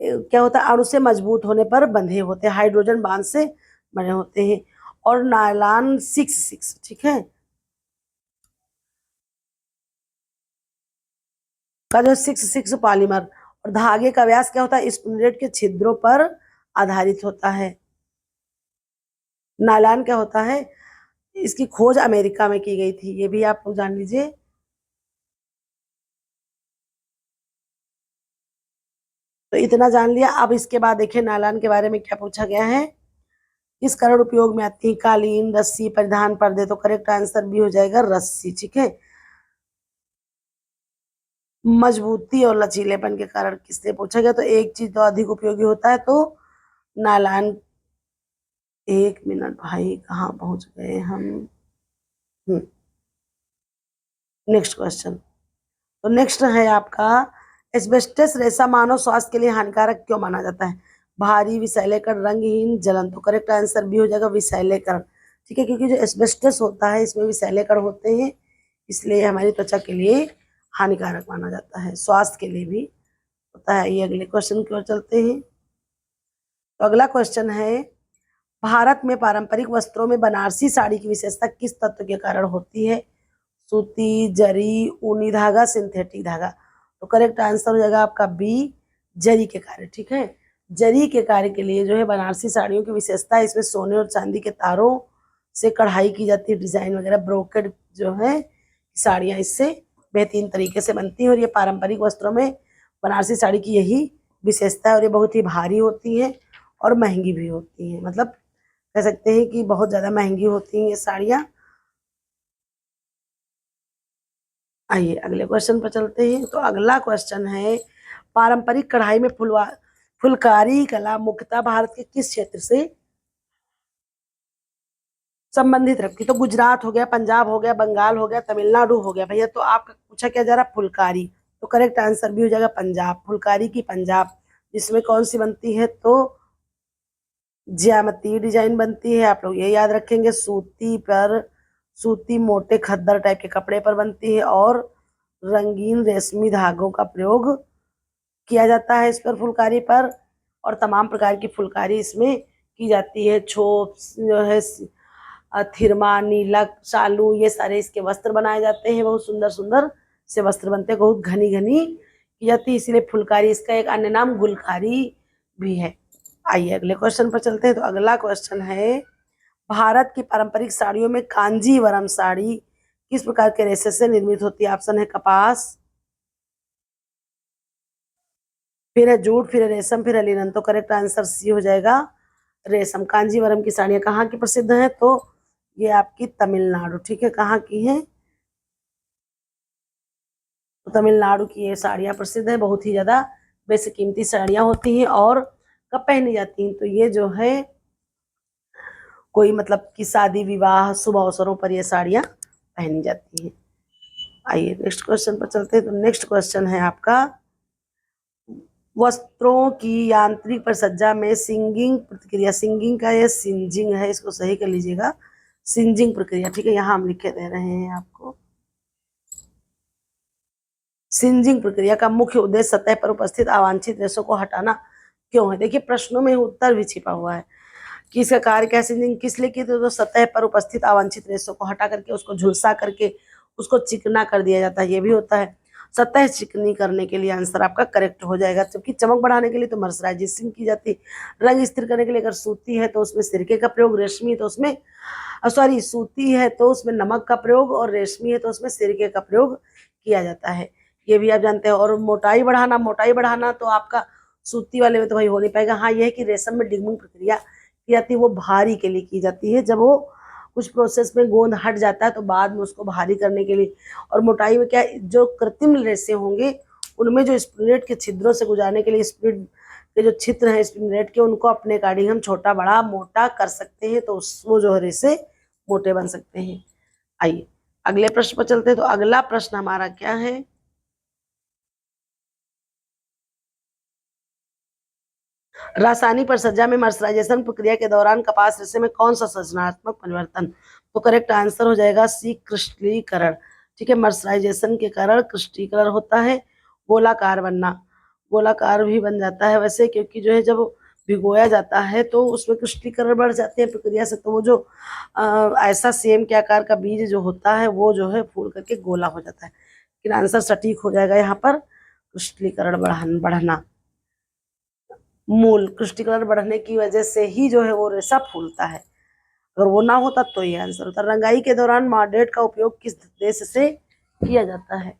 क्या होता है, अणु से मजबूत होने पर बंधे होते हैं, हाइड्रोजन बांड से बने होते हैं। और नायलॉन 6 ठीक है, का जो 6 पॉलीमर, और धागे का व्यास क्या होता है? स्पिंडल के छिद्रों पर आधारित होता है। नायलॉन क्या होता है? इसकी खोज अमेरिका में की गई थी, ये भी आप लोग जान लीजिए। तो इतना जान लिया। अब इसके बाद देखिए नायलॉन के बारे में क्या पूछा गया है। किस कारण उपयोग में आती है? कालीन, रस्सी, परिधान, पर्दे। तो करेक्ट आंसर भी हो जाएगा रस्सी, ठीक है। मजबूती और लचीलेपन के कारण किससे पूछा गया? तो एक चीज तो अधिक उपयोगी होता है, तो नायलॉन। 1 मिनट भाई, कहाँ पहुंच गए हम? Next question. तो नेक्स्ट है आपका, एस्बेस्टस रेशा मानव स्वास्थ्य के लिए हानिकारक क्यों माना जाता है? भारी, विषैले कण, रंगहीन, जलन। तो करेक्ट आंसर भी हो जाएगा विषैले कण, ठीक है, क्योंकि जो एस्बेस्टस होता है इसमें विषैले कण होते हैं, इसलिए हमारी त्वचा के लिए हानिकारक माना जाता है, स्वास्थ्य के लिए भी होता है। ये अगले क्वेश्चन की ओर चलते हैं। तो अगला क्वेश्चन है, भारत में पारंपरिक वस्त्रों में बनारसी साड़ी की विशेषता किस तत्व के कारण होती है? सूती, जरी, ऊनी धागा, सिंथेटिक धागा। तो करेक्ट आंसर हो जाएगा आपका बी, जरी के कार्य, ठीक है। जरी के कार्य के लिए जो है बनारसी साड़ियों की विशेषता है, इसमें सोने और चांदी के तारों से कढ़ाई की जाती है, डिजाइन वगैरह, ब्रोकेड जो है साड़ियाँ इससे बेहतरीन तरीके से बनती हैं। और ये पारंपरिक वस्त्रों में बनारसी साड़ी की यही विशेषता है। और ये बहुत ही भारी होती हैं और महंगी भी होती हैं, मतलब कह सकते हैं कि बहुत ज़्यादा महंगी होती हैं ये साड़ियाँ। आइए अगले क्वेश्चन पर चलते हैं। तो अगला क्वेश्चन है, पारंपरिक कढ़ाई में फुलकारी कला मुख्यतः भारत के किस क्षेत्र से संबंधित रखती? तो गुजरात हो गया, पंजाब हो गया, बंगाल हो गया, तमिलनाडु हो गया। भैया तो आपका पूछा क्या जा रहा, फुलकारी, तो करेक्ट आंसर भी हो जाएगा पंजाब। फुलकारी की पंजाब, जिसमें कौन सी बनती है, तो ज्यामितीय डिजाइन बनती है। आप लोग ये याद रखेंगे, सूती मोटे खद्दर टाइप के कपड़े पर बनती है और रंगीन रेशमी धागों का प्रयोग किया जाता है इस पर, फुलकारी पर। और तमाम प्रकार की फुलकारी इसमें की जाती है। छोप जो है, थिरमा, नीलक, शालू, ये सारे इसके वस्त्र बनाए जाते हैं। बहुत सुंदर सुंदर से वस्त्र बनते हैं, बहुत घनी घनी की जाती है, इसीलिए फुलकारी। इसका एक अन्य नाम गुलकारी भी है। आइए अगले क्वेश्चन पर चलते हैं। तो अगला क्वेश्चन है, भारत की पारंपरिक साड़ियों में कांजीवरम साड़ी किस प्रकार के रेशे से निर्मित होती है? ऑप्शन है कपास, फिर है जूट, फिर है रेशम, फिर है लिनन। तो करेक्ट आंसर सी हो जाएगा, रेशम। कांजीवरम की साड़ियाँ कहाँ की प्रसिद्ध हैं? तो ये आपकी तमिलनाडु, ठीक है, कहाँ की है? तो तमिलनाडु की ये साड़ियाँ प्रसिद्ध है। बहुत ही ज्यादा वैसे कीमती साड़ियाँ होती हैं और कब पहनी जाती हैं? तो ये जो है कोई मतलब कि शादी विवाह शुभ अवसरों पर ये साड़ियाँ पहनी जाती हैं। आइए नेक्स्ट क्वेश्चन पर चलते हैं। तो नेक्स्ट क्वेश्चन है आपका, वस्त्रों की यांत्रिक परिसज्जा में सिंगिंग प्रक्रिया, सिंगिंग का ये सिंजिंग है, इसको सही कर लीजिएगा, सिंजिंग प्रक्रिया, ठीक है, यहाँ हम लिखे दे रहे हैं आपको। सिंजिंग प्रक्रिया का मुख्य उद्देश्य सतह पर उपस्थित अवांछित रेशों को हटाना क्यों है? देखिए प्रश्नों में उत्तर भी छिपा हुआ है कि इसका कार्य क्या, सिंजिंग किस लिए की? तो सतह पर उपस्थित अवांछित रेशों को हटा करके उसको झुलसा करके उसको चिकना कर दिया जाता है, ये भी होता है। सतह चिकनी करने के लिए आंसर आपका करेक्ट हो जाएगा। जबकि चमक बढ़ाने के लिए तो मर्सराइजेशन की जाती है। रंग स्थिर करने के लिए अगर सूती है तो उसमें सिरके का प्रयोग, रेशमी है तो उसमें सॉरी सूती है तो उसमें नमक का प्रयोग, और रेशमी है तो उसमें सिरके का प्रयोग किया जाता है, ये भी आप जानते हैं। और मोटाई बढ़ाना तो आपका सूती वाले में तो भाई हो नहीं पाएगा। हाँ, यह है कि रेशम में डिगमिंग प्रक्रिया की जाती है, वो भारी के लिए की जाती है। जब वो कुछ प्रोसेस में गोंद हट जाता है तो बाद में उसको भारी करने के लिए। और मोटाई में क्या, जो कृत्रिम रेशे होंगे उनमें जो स्पिनेट के छिद्रों से गुजारने के लिए स्पिनेट के जो छिद्र हैं स्पिनेट के, उनको अपने अकॉर्डिंग हम छोटा बड़ा मोटा कर सकते हैं, तो वो जो है रेशे मोटे बन सकते हैं। आइए अगले प्रश्न पर चलते हैं। तो अगला प्रश्न हमारा क्या है, रासायनिक परिचर्या में मर्सराइजेशन प्रक्रिया के दौरान कपास रेशे में कौन सा संरचनात्मक परिवर्तन? तो करेक्ट आंसर हो जाएगा सी, क्रिस्टलीकरण, ठीक है। मर्सराइजेशन के कारण क्रिस्टलीकरण होता है, गोलाकार बनना, गोलाकार भी बन जाता है वैसे, क्योंकि जो है जब भिगोया जाता है तो उसमें क्रिस्टलीकरण बढ़ जाते हैं प्रक्रिया से, तो वो जो ऐसा सेम के आकार का बीज जो होता है वो जो है फूल करके गोला हो जाता है। लेकिन आंसर सटीक हो जाएगा यहाँ पर, क्रिस्टलीकरण बढ़ना, मूल क्रिस्टलीकरण बढ़ने की वजह से ही जो है वो रेशा फूलता है। अगर वो ना होता तो ये आंसर होता। रंगाई के दौरान मॉडरेट का उपयोग किस देश से किया जाता है?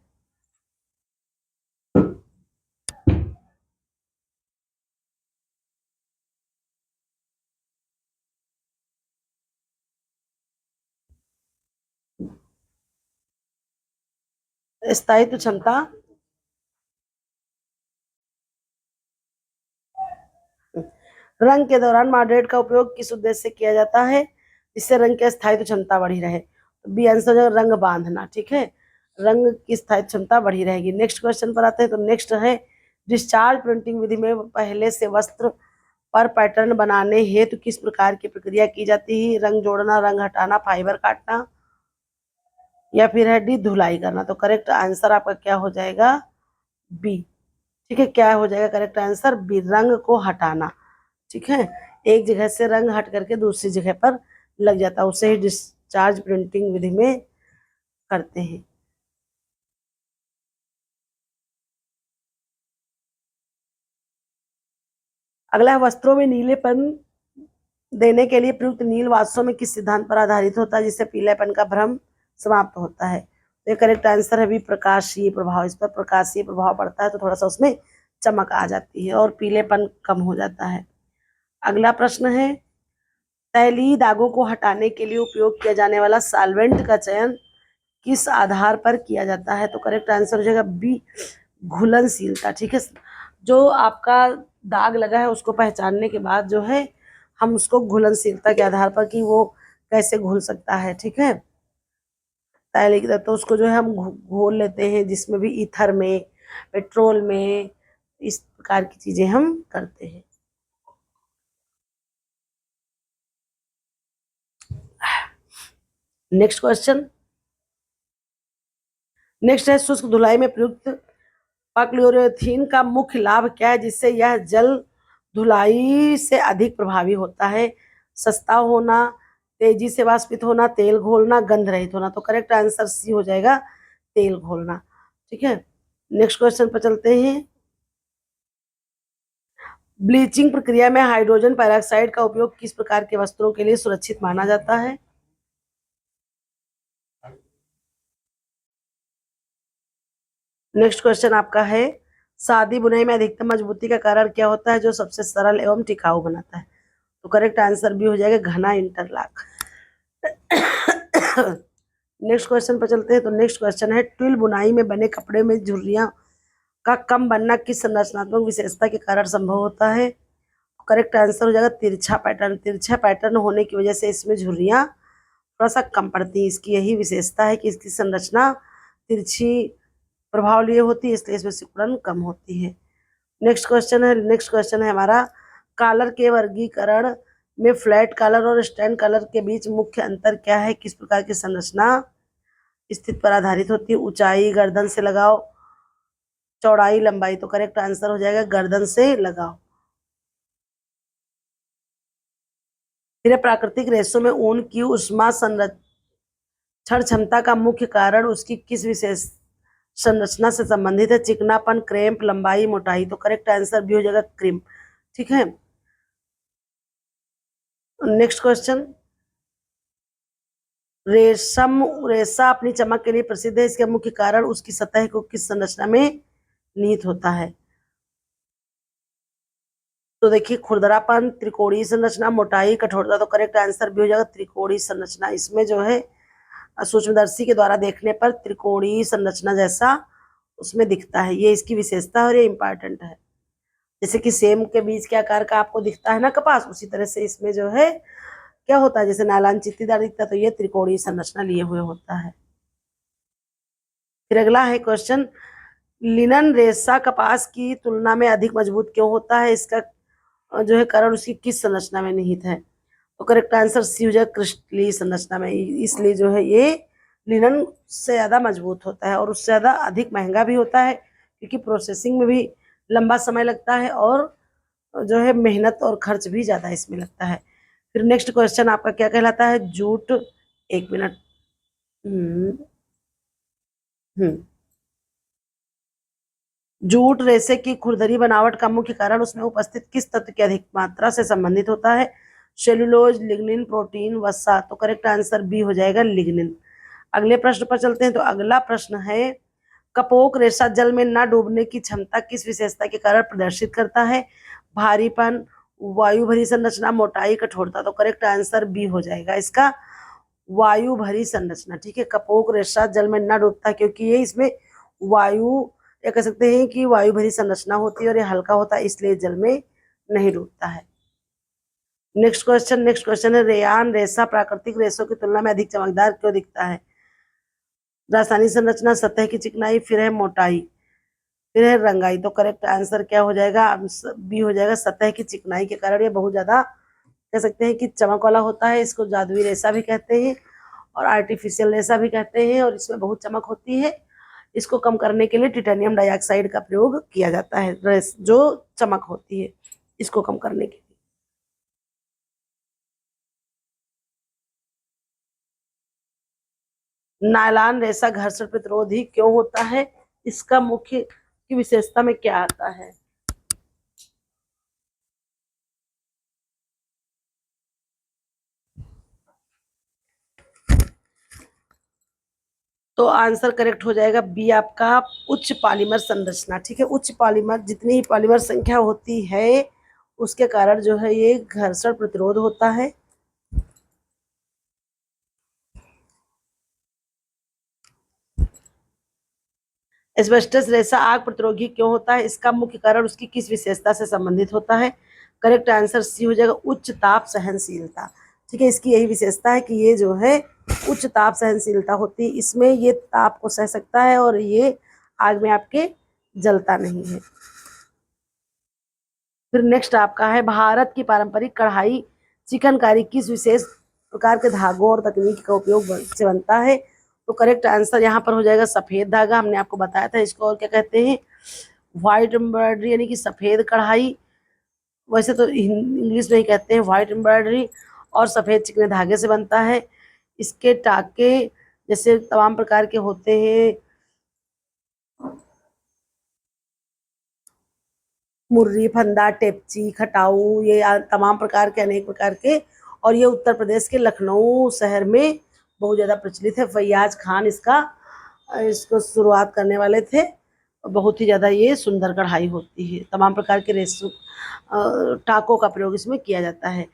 स्थायित्व क्षमता, रंग के दौरान मॉडरेट का उपयोग किस उद्देश्य से किया जाता है? इससे रंग की स्थायित्व क्षमता बढ़ी रहे। तो बी आंसर है रंग बांधना, ठीक है, रंग की स्थायित्व क्षमता बढ़ी रहेगी। नेक्स्ट क्वेश्चन पर आते हैं। तो नेक्स्ट है, डिस्चार्ज प्रिंटिंग विधि में पहले से वस्त्र पर पैटर्न बनाने हेतु किस प्रकार की प्रक्रिया की जाती है? रंग जोड़ना, रंग हटाना, फाइबर काटना, या फिर है डी धुलाई करना। तो करेक्ट आंसर आपका क्या हो जाएगा? बी, ठीक है, क्या हो जाएगा करेक्ट आंसर? बी, रंग को हटाना, ठीक है। एक जगह से रंग हट करके दूसरी जगह पर लग जाता है, उसे ही डिस्चार्ज प्रिंटिंग विधि में करते हैं। अगला है, वस्त्रों में नीलेपन देने के लिए प्रयुक्त नील वास्तव में किस सिद्धांत पर आधारित होता है जिससे पीलेपन का भ्रम समाप्त होता है। तो ये करेक्ट आंसर है भी प्रकाशीय प्रभाव। इस पर प्रकाशीय प्रभाव पड़ता है तो थोड़ा सा उसमें चमक आ जाती है और पीलेपन कम हो जाता है। अगला प्रश्न है, तैलीय दागों को हटाने के लिए उपयोग किया जाने वाला सॉल्वेंट का चयन किस आधार पर किया जाता है? तो करेक्ट आंसर हो जाएगा बी, घुलनशीलता। ठीक है, जो आपका दाग लगा है उसको पहचानने के बाद जो है हम उसको घुलनशीलता के आधार पर कि वो कैसे घुल सकता है। ठीक है, तैलीय तो उसको जो है हम घोल लेते हैं, जिसमें भी ईथर में, पेट्रोल में, इस प्रकार की चीजें हम करते हैं। नेक्स्ट क्वेश्चन, नेक्स्ट है, शुष्क धुलाई में प्रयुक्त पॉलीयुरेथीन का मुख्य लाभ क्या है जिससे यह जल धुलाई से अधिक प्रभावी होता है? सस्ता होना, तेजी से वाष्पित होना, तेल घोलना, गंध रहित होना। तो करेक्ट आंसर सी हो जाएगा, तेल घोलना। ठीक है, नेक्स्ट क्वेश्चन पर चलते हैं। ब्लीचिंग प्रक्रिया में हाइड्रोजन पेरोक्साइड का उपयोग किस प्रकार के वस्त्रों के लिए सुरक्षित माना जाता है? नेक्स्ट क्वेश्चन आपका है, सादी बुनाई में अधिकतम मजबूती का कारण क्या होता है जो सबसे सरल एवं टिकाऊ बनाता है? तो करेक्ट आंसर भी हो जाएगा घना इंटरलॉक। नेक्स्ट क्वेश्चन पर चलते हैं। तो नेक्स्ट क्वेश्चन है, ट्विल बुनाई में बने कपड़े में झुर्रियां का कम बनना किस संरचनात्मक विशेषता के कारण संभव होता है? करेक्ट आंसर हो जाएगा तिरछा पैटर्न। तिरछा पैटर्न होने की वजह से इसमें झुर्रियां थोड़ा सा कम पड़ती है। इसकी यही विशेषता है कि इसकी संरचना तिरछी प्रभाव लिए होती है, इसलिए इसमें सिकुड़न कम होती है। नेक्स्ट क्वेश्चन है हमारा, कलर के वर्गीकरण में फ्लैट कलर और स्टैंड कलर के बीच मुख्य अंतर क्या है? किस प्रकार की संरचना स्थिति पर आधारित होती है? ऊंचाई, गर्दन से लगाओ, चौड़ाई, लंबाई। तो करेक्ट आंसर हो जाएगा गर्दन से लगाओ। फिर प्राकृतिक रेशों में ऊन की उष्मा संरक्षण क्षमता का मुख्य कारण उसकी किस विशेष संरचना से संबंधित है? चिकनापन, क्रेम्प, लंबाई, मोटाई। तो करेक्ट आंसर भी हो जाएगा क्रेम्प। ठीक है, नेक्स्ट क्वेश्चन, रेशा अपनी चमक के लिए प्रसिद्ध है, इसके मुख्य कारण उसकी सतह को किस संरचना में निहित होता है? तो देखिए, खुरदरापन, त्रिकोणीय संरचना, मोटाई, कठोरता। तो करेक्ट आंसर भी हो जाएगा त्रिकोणीय संरचना। इसमें जो है सूक्ष्मदर्शी के द्वारा देखने पर त्रिकोणीय संरचना जैसा उसमें दिखता है, ये इसकी विशेषता है और ये इंपॉर्टेंट है। जैसे कि सेम के बीज के आकार का आपको दिखता है ना कपास, उसी तरह से इसमें जो है क्या होता है, जैसे नालान चित्तीदार दिखता है तो ये त्रिकोणीय संरचना लिए हुए होता है। फिर अगला है क्वेश्चन, लिनन रेशा कपास की तुलना में अधिक मजबूत क्यों होता है? इसका जो है कारण उसकी किस संरचना में निहित है? तो करेक्ट आंसर सी हो जाएगा क्रिस्टलीय संरचना में। इसलिए जो है ये लिनन से ज्यादा मजबूत होता है और उससे ज्यादा अधिक महंगा भी होता है, क्योंकि प्रोसेसिंग में भी लंबा समय लगता है और जो है मेहनत और खर्च भी ज्यादा इसमें लगता है। फिर नेक्स्ट क्वेश्चन आपका क्या कहलाता है, जूट, एक मिनट, हम्म हम्म जूट रेशे की खुरदरी बनावट का मुख्य कारण उसमें उपस्थित किस तत्व की अधिक मात्रा से संबंधित होता है? सेलुलोज, लिग्निन, प्रोटीन, वसा। तो करेक्ट आंसर बी हो जाएगा लिग्निन। अगले प्रश्न पर चलते हैं। तो अगला प्रश्न है, कपोक रेशा जल में न डूबने की क्षमता किस विशेषता के कारण प्रदर्शित करता है? भारीपन, वायु भरी संरचना, मोटाई, कठोरता। तो करेक्ट आंसर बी हो जाएगा इसका वायु भरी संरचना। ठीक है, कपोक रेशा जल में न डूबता क्योंकि ये इसमें वायु, या कह सकते हैं कि वायु भरी संरचना होती है और ये हल्का होता है, इसलिए जल में नहीं डूबता है। नेक्स्ट क्वेश्चन है, रेयान रेशा प्राकृतिक रेशों की तुलना में अधिक चमकदार क्यों दिखता है? रासायनिक संरचना, सतह की चिकनाई, फिर है मोटाई, फिर है रंगाई। तो करेक्ट आंसर क्या हो जाएगा, बी हो जाएगा सतह की चिकनाई के कारण ये बहुत ज्यादा कह सकते हैं कि चमक वाला होता है। इसको जादुई रेशा भी कहते हैं और आर्टिफिशियल रेशा भी कहते हैं, और इसमें बहुत चमक होती है। इसको कम करने के लिए टिटेनियम डाइऑक्साइड का प्रयोग किया जाता है, जो चमक होती है इसको कम करने के लिए। नायलॉन रेशा घर्षण प्रतिरोधी क्यों होता है? इसका मुख्य की विशेषता में क्या आता है? तो आंसर करेक्ट हो जाएगा बी आपका, उच्च पॉलीमर संरचना। ठीक है, उच्च पॉलीमर, जितनी ही पॉलीमर संख्या होती है उसके कारण जो है ये घर्षण प्रतिरोध होता है। एस्बेस्टस रेशा आग प्रतिरोधी क्यों होता है? इसका मुख्य कारण उसकी किस विशेषता से संबंधित होता है? करेक्ट आंसर सी हो जाएगा, उच्च ताप सहनशीलता। ठीक है, इसकी यही विशेषता है कि ये जो है उच्च ताप सहनशीलता होती है, इसमें ये ताप को सह सकता है और ये आग में आपके जलता नहीं है। फिर नेक्स्ट आपका है, भारत की पारंपरिक कढ़ाई चिकनकारी किस विशेष प्रकार के धागों और तकनीक का उपयोग से बनता है? तो करेक्ट आंसर यहाँ पर हो जाएगा सफेद धागा। हमने आपको बताया था इसको और क्या कहते हैं, व्हाइट एम्ब्रॉयडरी, यानी कि सफेद कढ़ाई। वैसे तो इंग्लिश में ही कहते हैं व्हाइट एम्ब्रॉयडरी, और सफेद चिकने धागे से बनता है। इसके टाके जैसे तमाम प्रकार के होते हैं, मुर्री, फंदा, टेपची, खटाऊ, ये तमाम प्रकार के, अनेक प्रकार के, और ये उत्तर प्रदेश के लखनऊ शहर में बहुत ज़्यादा प्रचलित है। फैयाज खान इसको शुरुआत करने वाले थे। बहुत ही ज़्यादा ये सुंदर कढ़ाई होती है, तमाम प्रकार के रेशो टाकों का प्रयोग इसमें किया जाता है।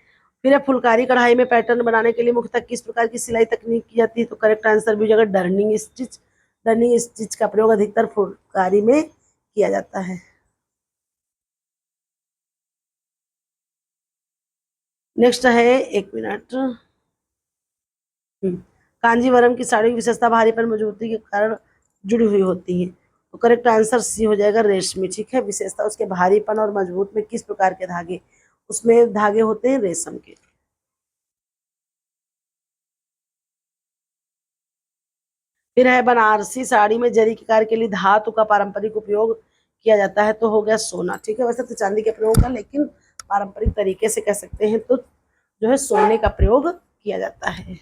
फिर फुलकारी कढ़ाई में पैटर्न बनाने के लिए मुख्यतः किस प्रकार की सिलाई तकनीक की जाती है? तो करेक्ट आंसर भी हो जाएगा डर्निंग स्टिच। डर्निंग स्टिच का प्रयोग अधिकतर फुलकारी में किया जाता है। नेक्स्ट है, एक मिनट, कांजीवरम की साड़ी की विशेषता भारीपन मजबूती के कारण जुड़ी हुई होती है। तो करेक्ट आंसर सी हो जाएगा रेशमी। ठीक है, विशेषता उसके भारीपन और मजबूत में किस प्रकार के धागे, उसमें धागे होते हैं रेशम के। फिर है, बनारसी साड़ी में जरी के कार्य के लिए धातु का पारंपरिक उपयोग किया जाता है। तो हो गया सोना। ठीक है, वैसे तो चांदी के प्रयोग का, लेकिन पारंपरिक तरीके से कह सकते हैं तो जो है सोने का प्रयोग किया जाता है।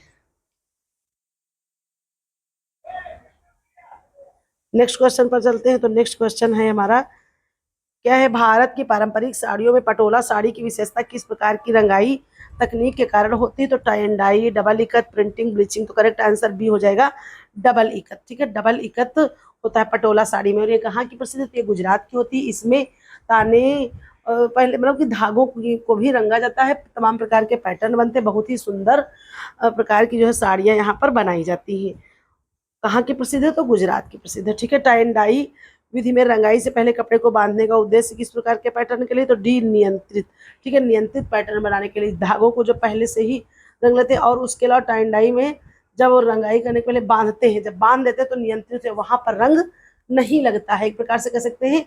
नेक्स्ट क्वेश्चन पर चलते हैं। तो नेक्स्ट क्वेश्चन है हमारा, क्या है, भारत की पारंपरिक साड़ियों में पटोला साड़ी की विशेषता किस प्रकार की रंगाई तकनीक के कारण होती है? तो tie and dye, double ikat, printing, bleaching. तो करेक्ट आंसर बी हो जाएगा डबल इकत। ठीक है, डबल इकत होता है पटोला साड़ी में। और ये कहाँ की प्रसिद्ध है? गुजरात की होती है। इसमें ताने पहले मतलब कि धागों को भी रंगा जाता है, तमाम प्रकार के पैटर्न बनते, बहुत ही सुंदर प्रकार की जो है साड़ियाँ यहाँ पर बनाई जाती है। कहाँ की प्रसिद्ध है? तो गुजरात की प्रसिद्ध है। ठीक है, टाई एंड डाई विधि में रंगाई से पहले कपड़े को बांधने का उद्देश्य किस प्रकार के पैटर्न के लिए? तो डी नियंत्रित। ठीक है, नियंत्रित पैटर्न बनाने के लिए धागों को जो पहले से ही रंग लेते हैं, और उसके अलावा टाई एंड डाई में जब वो रंगाई करने के पहले बांधते हैं, जब बांध देते हैं तो नियंत्रित है, वहां पर रंग नहीं लगता है, एक प्रकार से कह सकते हैं।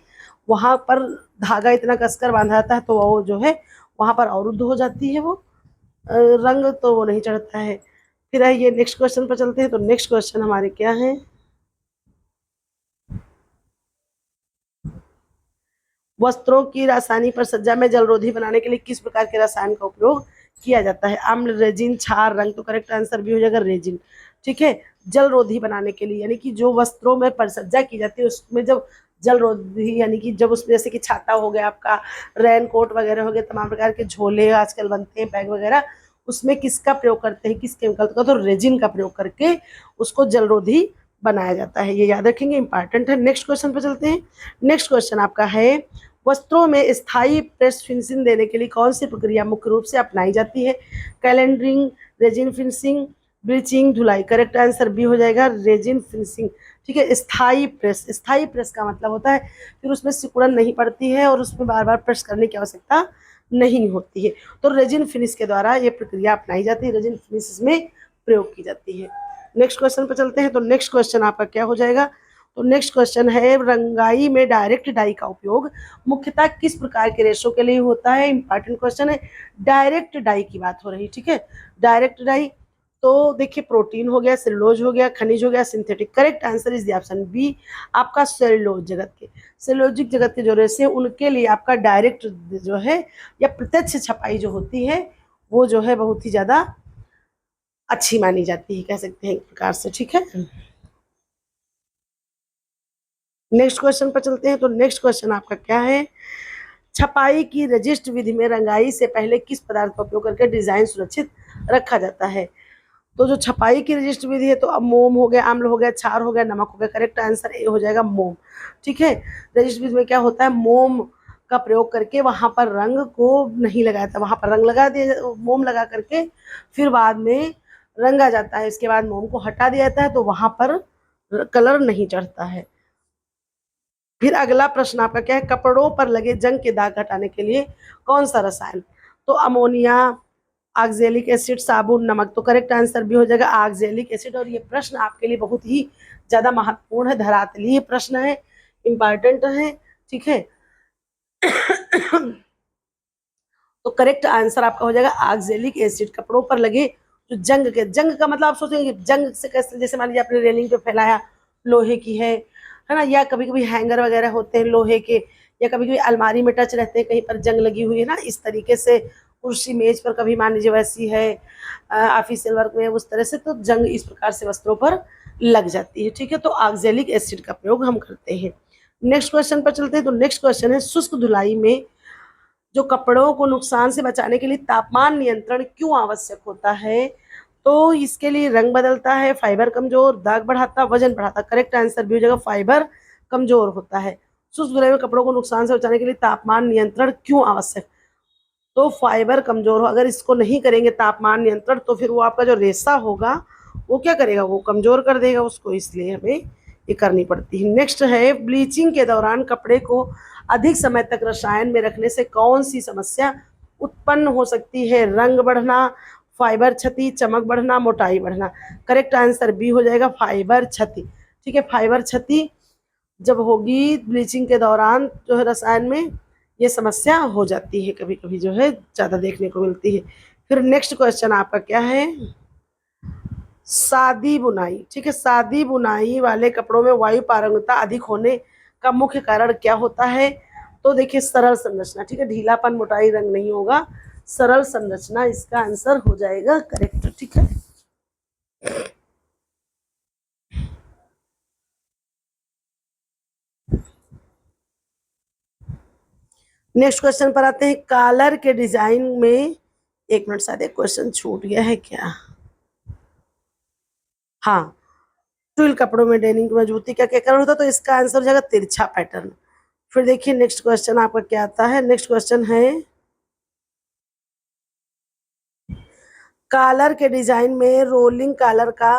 वहां पर धागा इतना कसकर बांधा जाता है तो वो जो है वहां पर अवरुद्ध हो जाती है, वो रंग तो वो नहीं चढ़ता है। फिर ये नेक्स्ट क्वेश्चन पर चलते हैं। तो नेक्स्ट क्वेश्चन हमारे क्या है, वस्त्रों की रासायनिक परिसज्जा में जलरोधी बनाने के लिए किस प्रकार के रसायन का उपयोग किया जाता है? अम्ल, रेजिन, क्षार, रंग। तो करेक्ट आंसर भी हो जाएगा रेजिन। ठीक है, जलरोधी बनाने के लिए, यानी कि जो वस्त्रों में परिसज्जा की जाती है उसमें जब जलरोधी, यानी कि जब उसमें जैसे कि छाता हो गया आपका, रेन कोट वगैरह हो गए, तमाम प्रकार के झोले आजकल बनते हैं, बैग वगैरह, उसमें किसका प्रयोग करते हैं, किस केमिकल का? तो रेजिन का प्रयोग करके उसको जलरोधी बनाया जाता है। ये याद रखेंगे, इंपॉर्टेंट है। नेक्स्ट क्वेश्चन पर चलते हैं। नेक्स्ट क्वेश्चन आपका है, वस्त्रों में स्थायी प्रेस फिनिशिंग देने के लिए कौन सी प्रक्रिया मुख्य रूप से अपनाई जाती है? कैलेंडरिंग, रेजिन फिनिशिंग, ब्लीचिंग, धुलाई। करेक्ट आंसर बी हो जाएगा रेजिन फिनिशिंग। ठीक है, स्थायी प्रेस, स्थायी प्रेस का मतलब होता है फिर उसमें सिकुड़न नहीं पड़ती है और उसमें बार बार प्रेस करने की आवश्यकता नहीं होती है। तो रेजिन फिनिश के द्वारा ये प्रक्रिया अपनाई जाती है, रेजिन फिनिश में प्रयोग की जाती है। नेक्स्ट क्वेश्चन पर चलते हैं। तो नेक्स्ट क्वेश्चन आपका क्या हो जाएगा? तो नेक्स्ट क्वेश्चन है, रंगाई में डायरेक्ट डाई का उपयोग मुख्यतः किस प्रकार के रेशों के लिए होता है? इंपॉर्टेंट क्वेश्चन है, डायरेक्ट डाई की बात हो रही। ठीक है, डायरेक्ट डाई तो देखिए, प्रोटीन हो गया, सेलुलोज हो गया, खनिज हो गया, synthetic. Correct answer is the option B आपका सेलुलोज जगत के, सेलुलोजिक जगत के जो रेशे उनके लिए आपका डायरेक्ट जो है या प्रत्यक्ष छपाई जो होती है वो जो है बहुत ही ज्यादा अच्छी मानी जाती है, कह सकते हैं एक प्रकार से। ठीक है, नेक्स्ट क्वेश्चन पर चलते हैं। तो नेक्स्ट क्वेश्चन आपका क्या है, छपाई की रजिस्ट विधि में रंगाई से पहले किस पदार्थ का उपयोग करके डिजाइन सुरक्षित रखा जाता है? तो जो छपाई की रजिस्ट विधि है, तो अब मोम हो गया, अम्ल हो गया, क्षार हो गया, नमक हो गया। करेक्ट आंसर ए हो जाएगा मोम। ठीक है, रजिस्ट विधि में क्या होता है, मोम का प्रयोग करके वहां पर रंग को नहीं लगाया था, वहां पर रंग लगा दिया, मोम लगा करके फिर बाद में रंगा जाता है, इसके बाद मोम को हटा दिया जाता है, तो वहां पर कलर नहीं चढ़ता है। फिर अगला प्रश्न आपका क्या है, कपड़ों पर लगे जंग के दाग हटाने के लिए कौन सा रसायन, तो अमोनिया, ऑक्जेलिक एसिड, साबुन, नमक। तो करेक्ट आंसर भी हो जाएगा ऑक्जेलिक एसिड। और ये प्रश्न आपके लिए बहुत ही ज्यादा महत्वपूर्ण है, धरातलीय प्रश्न है, इंपॉर्टेंट है। ठीक है, तो करेक्ट आंसर आपका हो जाएगा ऑक्जेलिक एसिड। कपड़ों पर लगे जो जंग का मतलब आप सोचेंगे जंग से कैसे, जैसे मान लीजिए आपने रेलिंग पे फैलाया, लोहे की है ना, या कभी कभी हैंगर वगैरह होते हैं लोहे के, या कभी कभी अलमारी में टच रहते हैं, कहीं पर जंग लगी हुई है ना, इस तरीके से कुर्सी मेज पर कभी मान लीजिए वैसी है, ऑफिशियल वर्क में उस तरह से, तो जंग इस प्रकार से वस्त्रों पर लग जाती है। ठीक है, तो ऑक्जेलिक एसिड का प्रयोग हम करते हैं। नेक्स्ट क्वेश्चन पर चलते हैं। तो नेक्स्ट क्वेश्चन है, शुष्क धुलाई में जो कपड़ों को नुकसान से बचाने के लिए तापमान नियंत्रण क्यों आवश्यक होता है, तो इसके लिए रंग बदलता है, फाइबर कमजोर, दाग बढ़ाता, वजन बढ़ाता। करेक्ट आंसर भी हो जाएगा फाइबर कमजोर होता है। शुष्क धुलाई में कपड़ों को नुकसान से बचाने के लिए तापमान नियंत्रण क्यों आवश्यक, तो फाइबर कमजोर हो, अगर इसको नहीं करेंगे तापमान नियंत्रण, तो फिर वो आपका जो रेशा होगा वो क्या करेगा, वो कमजोर कर देगा उसको, इसलिए हमें ये करनी पड़ती है। नेक्स्ट है, ब्लीचिंग के दौरान कपड़े को अधिक समय तक रसायन में रखने से कौन सी समस्या उत्पन्न हो सकती है, रंग बढ़ना, फाइबर क्षति, चमक बढ़ना, मोटाई बढ़ना। करेक्ट आंसर बी हो जाएगा फाइबर क्षति। ठीक है, फाइबर क्षति जब होगी ब्लीचिंग के दौरान जो है रसायन में, ये समस्या हो जाती है, कभी कभी जो है ज़्यादा देखने को मिलती है। फिर नेक्स्ट क्वेश्चन आपका क्या है, सादी बुनाई। ठीक है, सादी बुनाई वाले कपड़ों में वायु पारंगतता अधिक होने का मुख्य कारण क्या होता है, तो देखिए सरल संरचना। ठीक है, ढीलापन, मोटाई, रंग नहीं होगा, सरल संरचना इसका आंसर हो जाएगा करेक्ट। ठीक है, नेक्स्ट क्वेश्चन पर आते हैं। कॉलर के डिजाइन में, एक मिनट, शायद एक क्वेश्चन छूट गया है क्या, हाँ, ट्विल कपड़ों में डेनिम की मजबूती का क्या कारण होता है, तो इसका आंसर हो जाएगा तिरछा पैटर्न। फिर देखिए नेक्स्ट क्वेश्चन आपका क्या आता है। नेक्स्ट क्वेश्चन है, कॉलर के डिजाइन में रोलिंग कॉलर का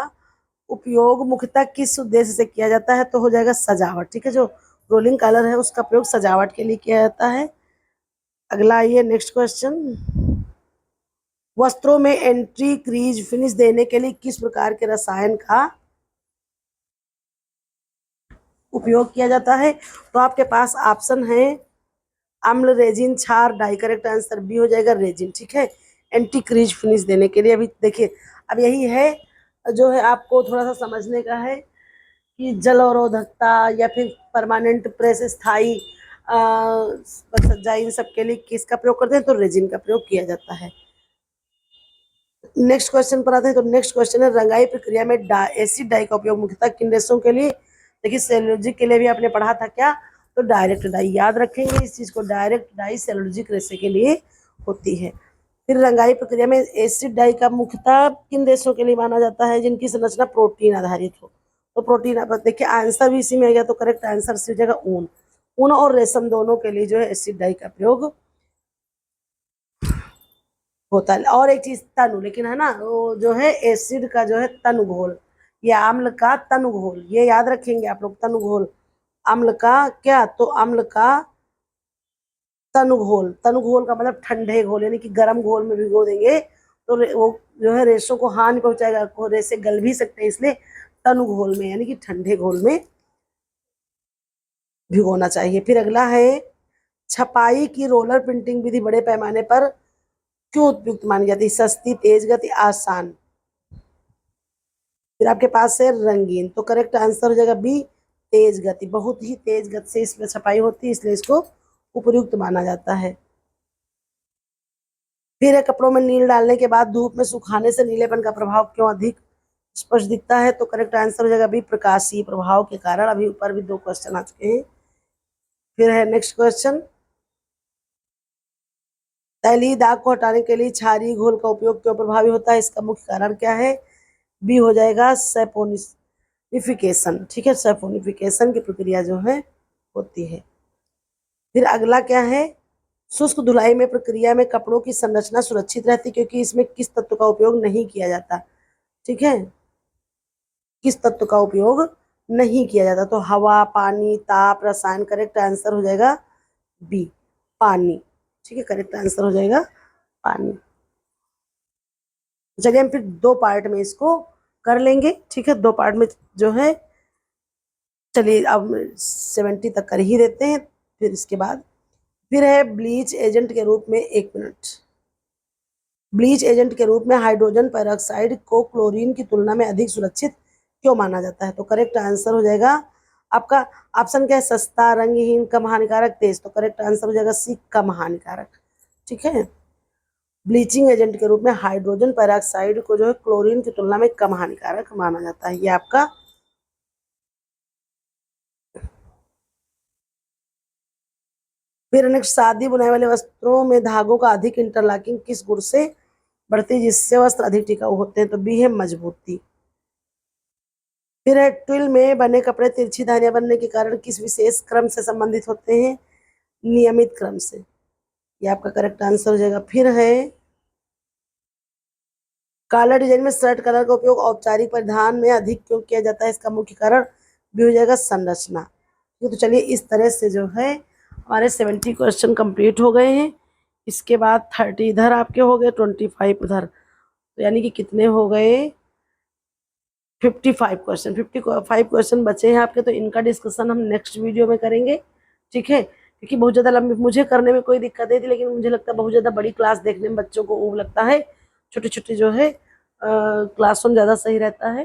उपयोग मुख्यतः किस उद्देश्य से किया जाता है, तो हो जाएगा सजावट। ठीक है, जो रोलिंग कॉलर है उसका प्रयोग सजावट के लिए किया जाता है। अगला आइए नेक्स्ट क्वेश्चन, वस्त्रों में एंट्री क्रीज फिनिश देने के लिए किस प्रकार के रसायन का उपयोग किया जाता है, तो आपके पास ऑप्शन है अम्ल, रेजिन, क्षार, डाई। करेक्ट आंसर बी हो जाएगा रेजिन। ठीक है, एंटी क्रीज फिनिश देने के लिए। अभी देखिए, अब यही है जो है आपको थोड़ा सा समझने का है कि जल अवरोधकता या फिर परमानेंट प्रेस, स्थायी सज्जा, इन सब के लिए किसका प्रयोग करते हैं, तो रेजिन का प्रयोग किया जाता है। नेक्स्ट क्वेश्चन पर आते हैं। तो नेक्स्ट क्वेश्चन है, रंगाई प्रक्रिया में एसिड डाई का उपयोग मुख्यतः किन रेशों के लिए, देखिए सेलुलोजिक के लिए भी आपने पढ़ा था क्या, तो डायरेक्ट डाई, याद रखेंगे इस चीज को, डायरेक्ट डाई सेलुलोजिक रेशे के लिए होती है। फिर रंगाई प्रक्रिया में एसिड डाई का मुख्यतः किन देशों के लिए माना जाता है, जिनकी संरचना प्रोटीन आधारित हो, तो प्रोटीन, देखिए आंसर भी इसी में आ गया, तो करेक्ट आंसर से हो जाएगा ऊन। ऊन और रेशम दोनों के लिए जो है एसिड डाई का प्रयोग होता है। और एक चीज तनु, लेकिन है ना, वो जो है एसिड का जो है तनु घोल, या अम्ल का तनु घोल, ये याद रखेंगे आप लोग, तनु घोल, अम्ल का क्या, तो अम्ल का तनु घोल। तनु घोल का मतलब ठंडे घोल, यानी कि गर्म घोल में भिगो देंगे तो वो जो है रेशों को हानि पहुंचाएगा, रेशे गल भी सकते हैं, इसलिए तनु घोल में यानी कि ठंडे घोल में भिगोना चाहिए। फिर अगला है, छपाई की रोलर प्रिंटिंग विधि बड़े पैमाने पर क्यों उपयुक्त मानी जाती है, सस्ती, तेज गति, आसान। फिर आपके पास है रंगीन, तो करेक्ट आंसर हो जाएगा बी तेज गति, बहुत ही तेज गति से इसमें छपाई होती है, इसलिए इसको उपयुक्त माना जाता है। फिर है, कपड़ों में नील डालने के बाद धूप में सुखाने से नीलेपन का प्रभाव क्यों अधिक स्पष्ट दिखता है, तो करेक्ट आंसर हो जाएगा बी प्रकाशीय प्रभाव के कारण। अभी ऊपर भी दो क्वेश्चन आ चुके हैं। फिर है नेक्स्ट क्वेश्चन, तैलीय दाग को हटाने के लिए क्षारीय घोल का उपयोग क्यों प्रभावी होता है, इसका मुख्य कारण क्या है, बी हो जाएगा सैपोनिफिकेशन। ठीक है, सैपोनिफिकेशन की प्रक्रिया जो है होती है। फिर अगला क्या है, शुष्क धुलाई में प्रक्रिया में कपड़ों की संरचना सुरक्षित रहती क्योंकि इसमें किस तत्व का उपयोग नहीं किया जाता। ठीक है, किस तत्व का उपयोग नहीं किया जाता, तो हवा, पानी, ताप, रसायन। करेक्ट आंसर हो जाएगा बी, पानी। ठीक है, करेक्ट आंसर हो जाएगा पानी। चलिए हम फिर दो पार्ट में इसको कर लेंगे। ठीक है, दो पार्ट में जो है, चलिए अब 70 तक कर ही देते हैं। फिर इसके बाद फिर है ब्लीच एजेंट के रूप में, 1 मिनट। ब्लीच एजेंट के रूप में हाइड्रोजन पेरोक्साइड को क्लोरीन की तुलना में अधिक सुरक्षित क्यों माना जाता है, तो करेक्ट आंसर हो जाएगा आपका ऑप्शन क्या है, सस्ता, रंगहीन, कम हानिकारक, तेज। तो करेक्ट आंसर हो जाएगा सी, कम हानिकारक। ठीक है, ब्लीचिंग एजेंट के रूप में हाइड्रोजन पेरोक्साइड को जो है क्लोरीन की तुलना में कम हानिकारक माना जाता है। ये आपका फिर नेक्स्ट, शादी बुनाई वाले वस्त्रों में धागों का अधिक इंटरलॉकिंग किस गुण से बढ़ती है जिससे वस्त्र अधिक टिकाऊ होते हैं, तो बी है मजबूती। फिर है ट्विल में बने कपड़े तिरछी धारियां बनने के कारण किस विशेष क्रम से संबंधित होते हैं, नियमित क्रम से। ये आपका करेक्ट आंसर हो जाएगा। फिर है काला डिजाइन में शर्ट कलर का उपयोग औपचारिक परिधान में अधिक क्यों किया जाता है, इसका मुख्य कारण भी हो जाएगा संरचना। तो चलिए इस तरह से जो है हमारे 70 क्वेश्चन कंप्लीट हो गए हैं। इसके बाद 30 इधर आपके हो गए, 25 उधर, तो यानी कि कितने हो गए, 55 क्वेश्चन। 55 क्वेश्चन बचे हैं आपके, तो इनका डिस्कशन हम नेक्स्ट वीडियो में करेंगे। ठीक है, क्योंकि बहुत ज़्यादा लंबी, मुझे करने में कोई दिक्कत नहीं थी, लेकिन मुझे लगता है बहुत ज़्यादा बड़ी क्लास देखने में बच्चों को ऊब लगता है। छोटे छोटे जो है क्लासरूम ज़्यादा सही रहता है।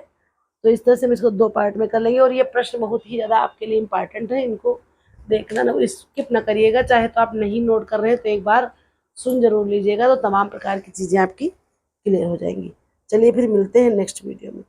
तो इस तरह से हम इसको दो पार्ट में कर लेंगे। और ये प्रश्न बहुत ही ज़्यादा आपके लिए इम्पॉर्टेंट है, इनको देखना ना, स्किप ना करिएगा। चाहे तो आप नहीं नोट कर रहे हैं तो एक बार सुन जरूर लीजिएगा, तो तमाम प्रकार की चीज़ें आपकी क्लियर हो जाएंगी। चलिए फिर मिलते हैं नेक्स्ट वीडियो में।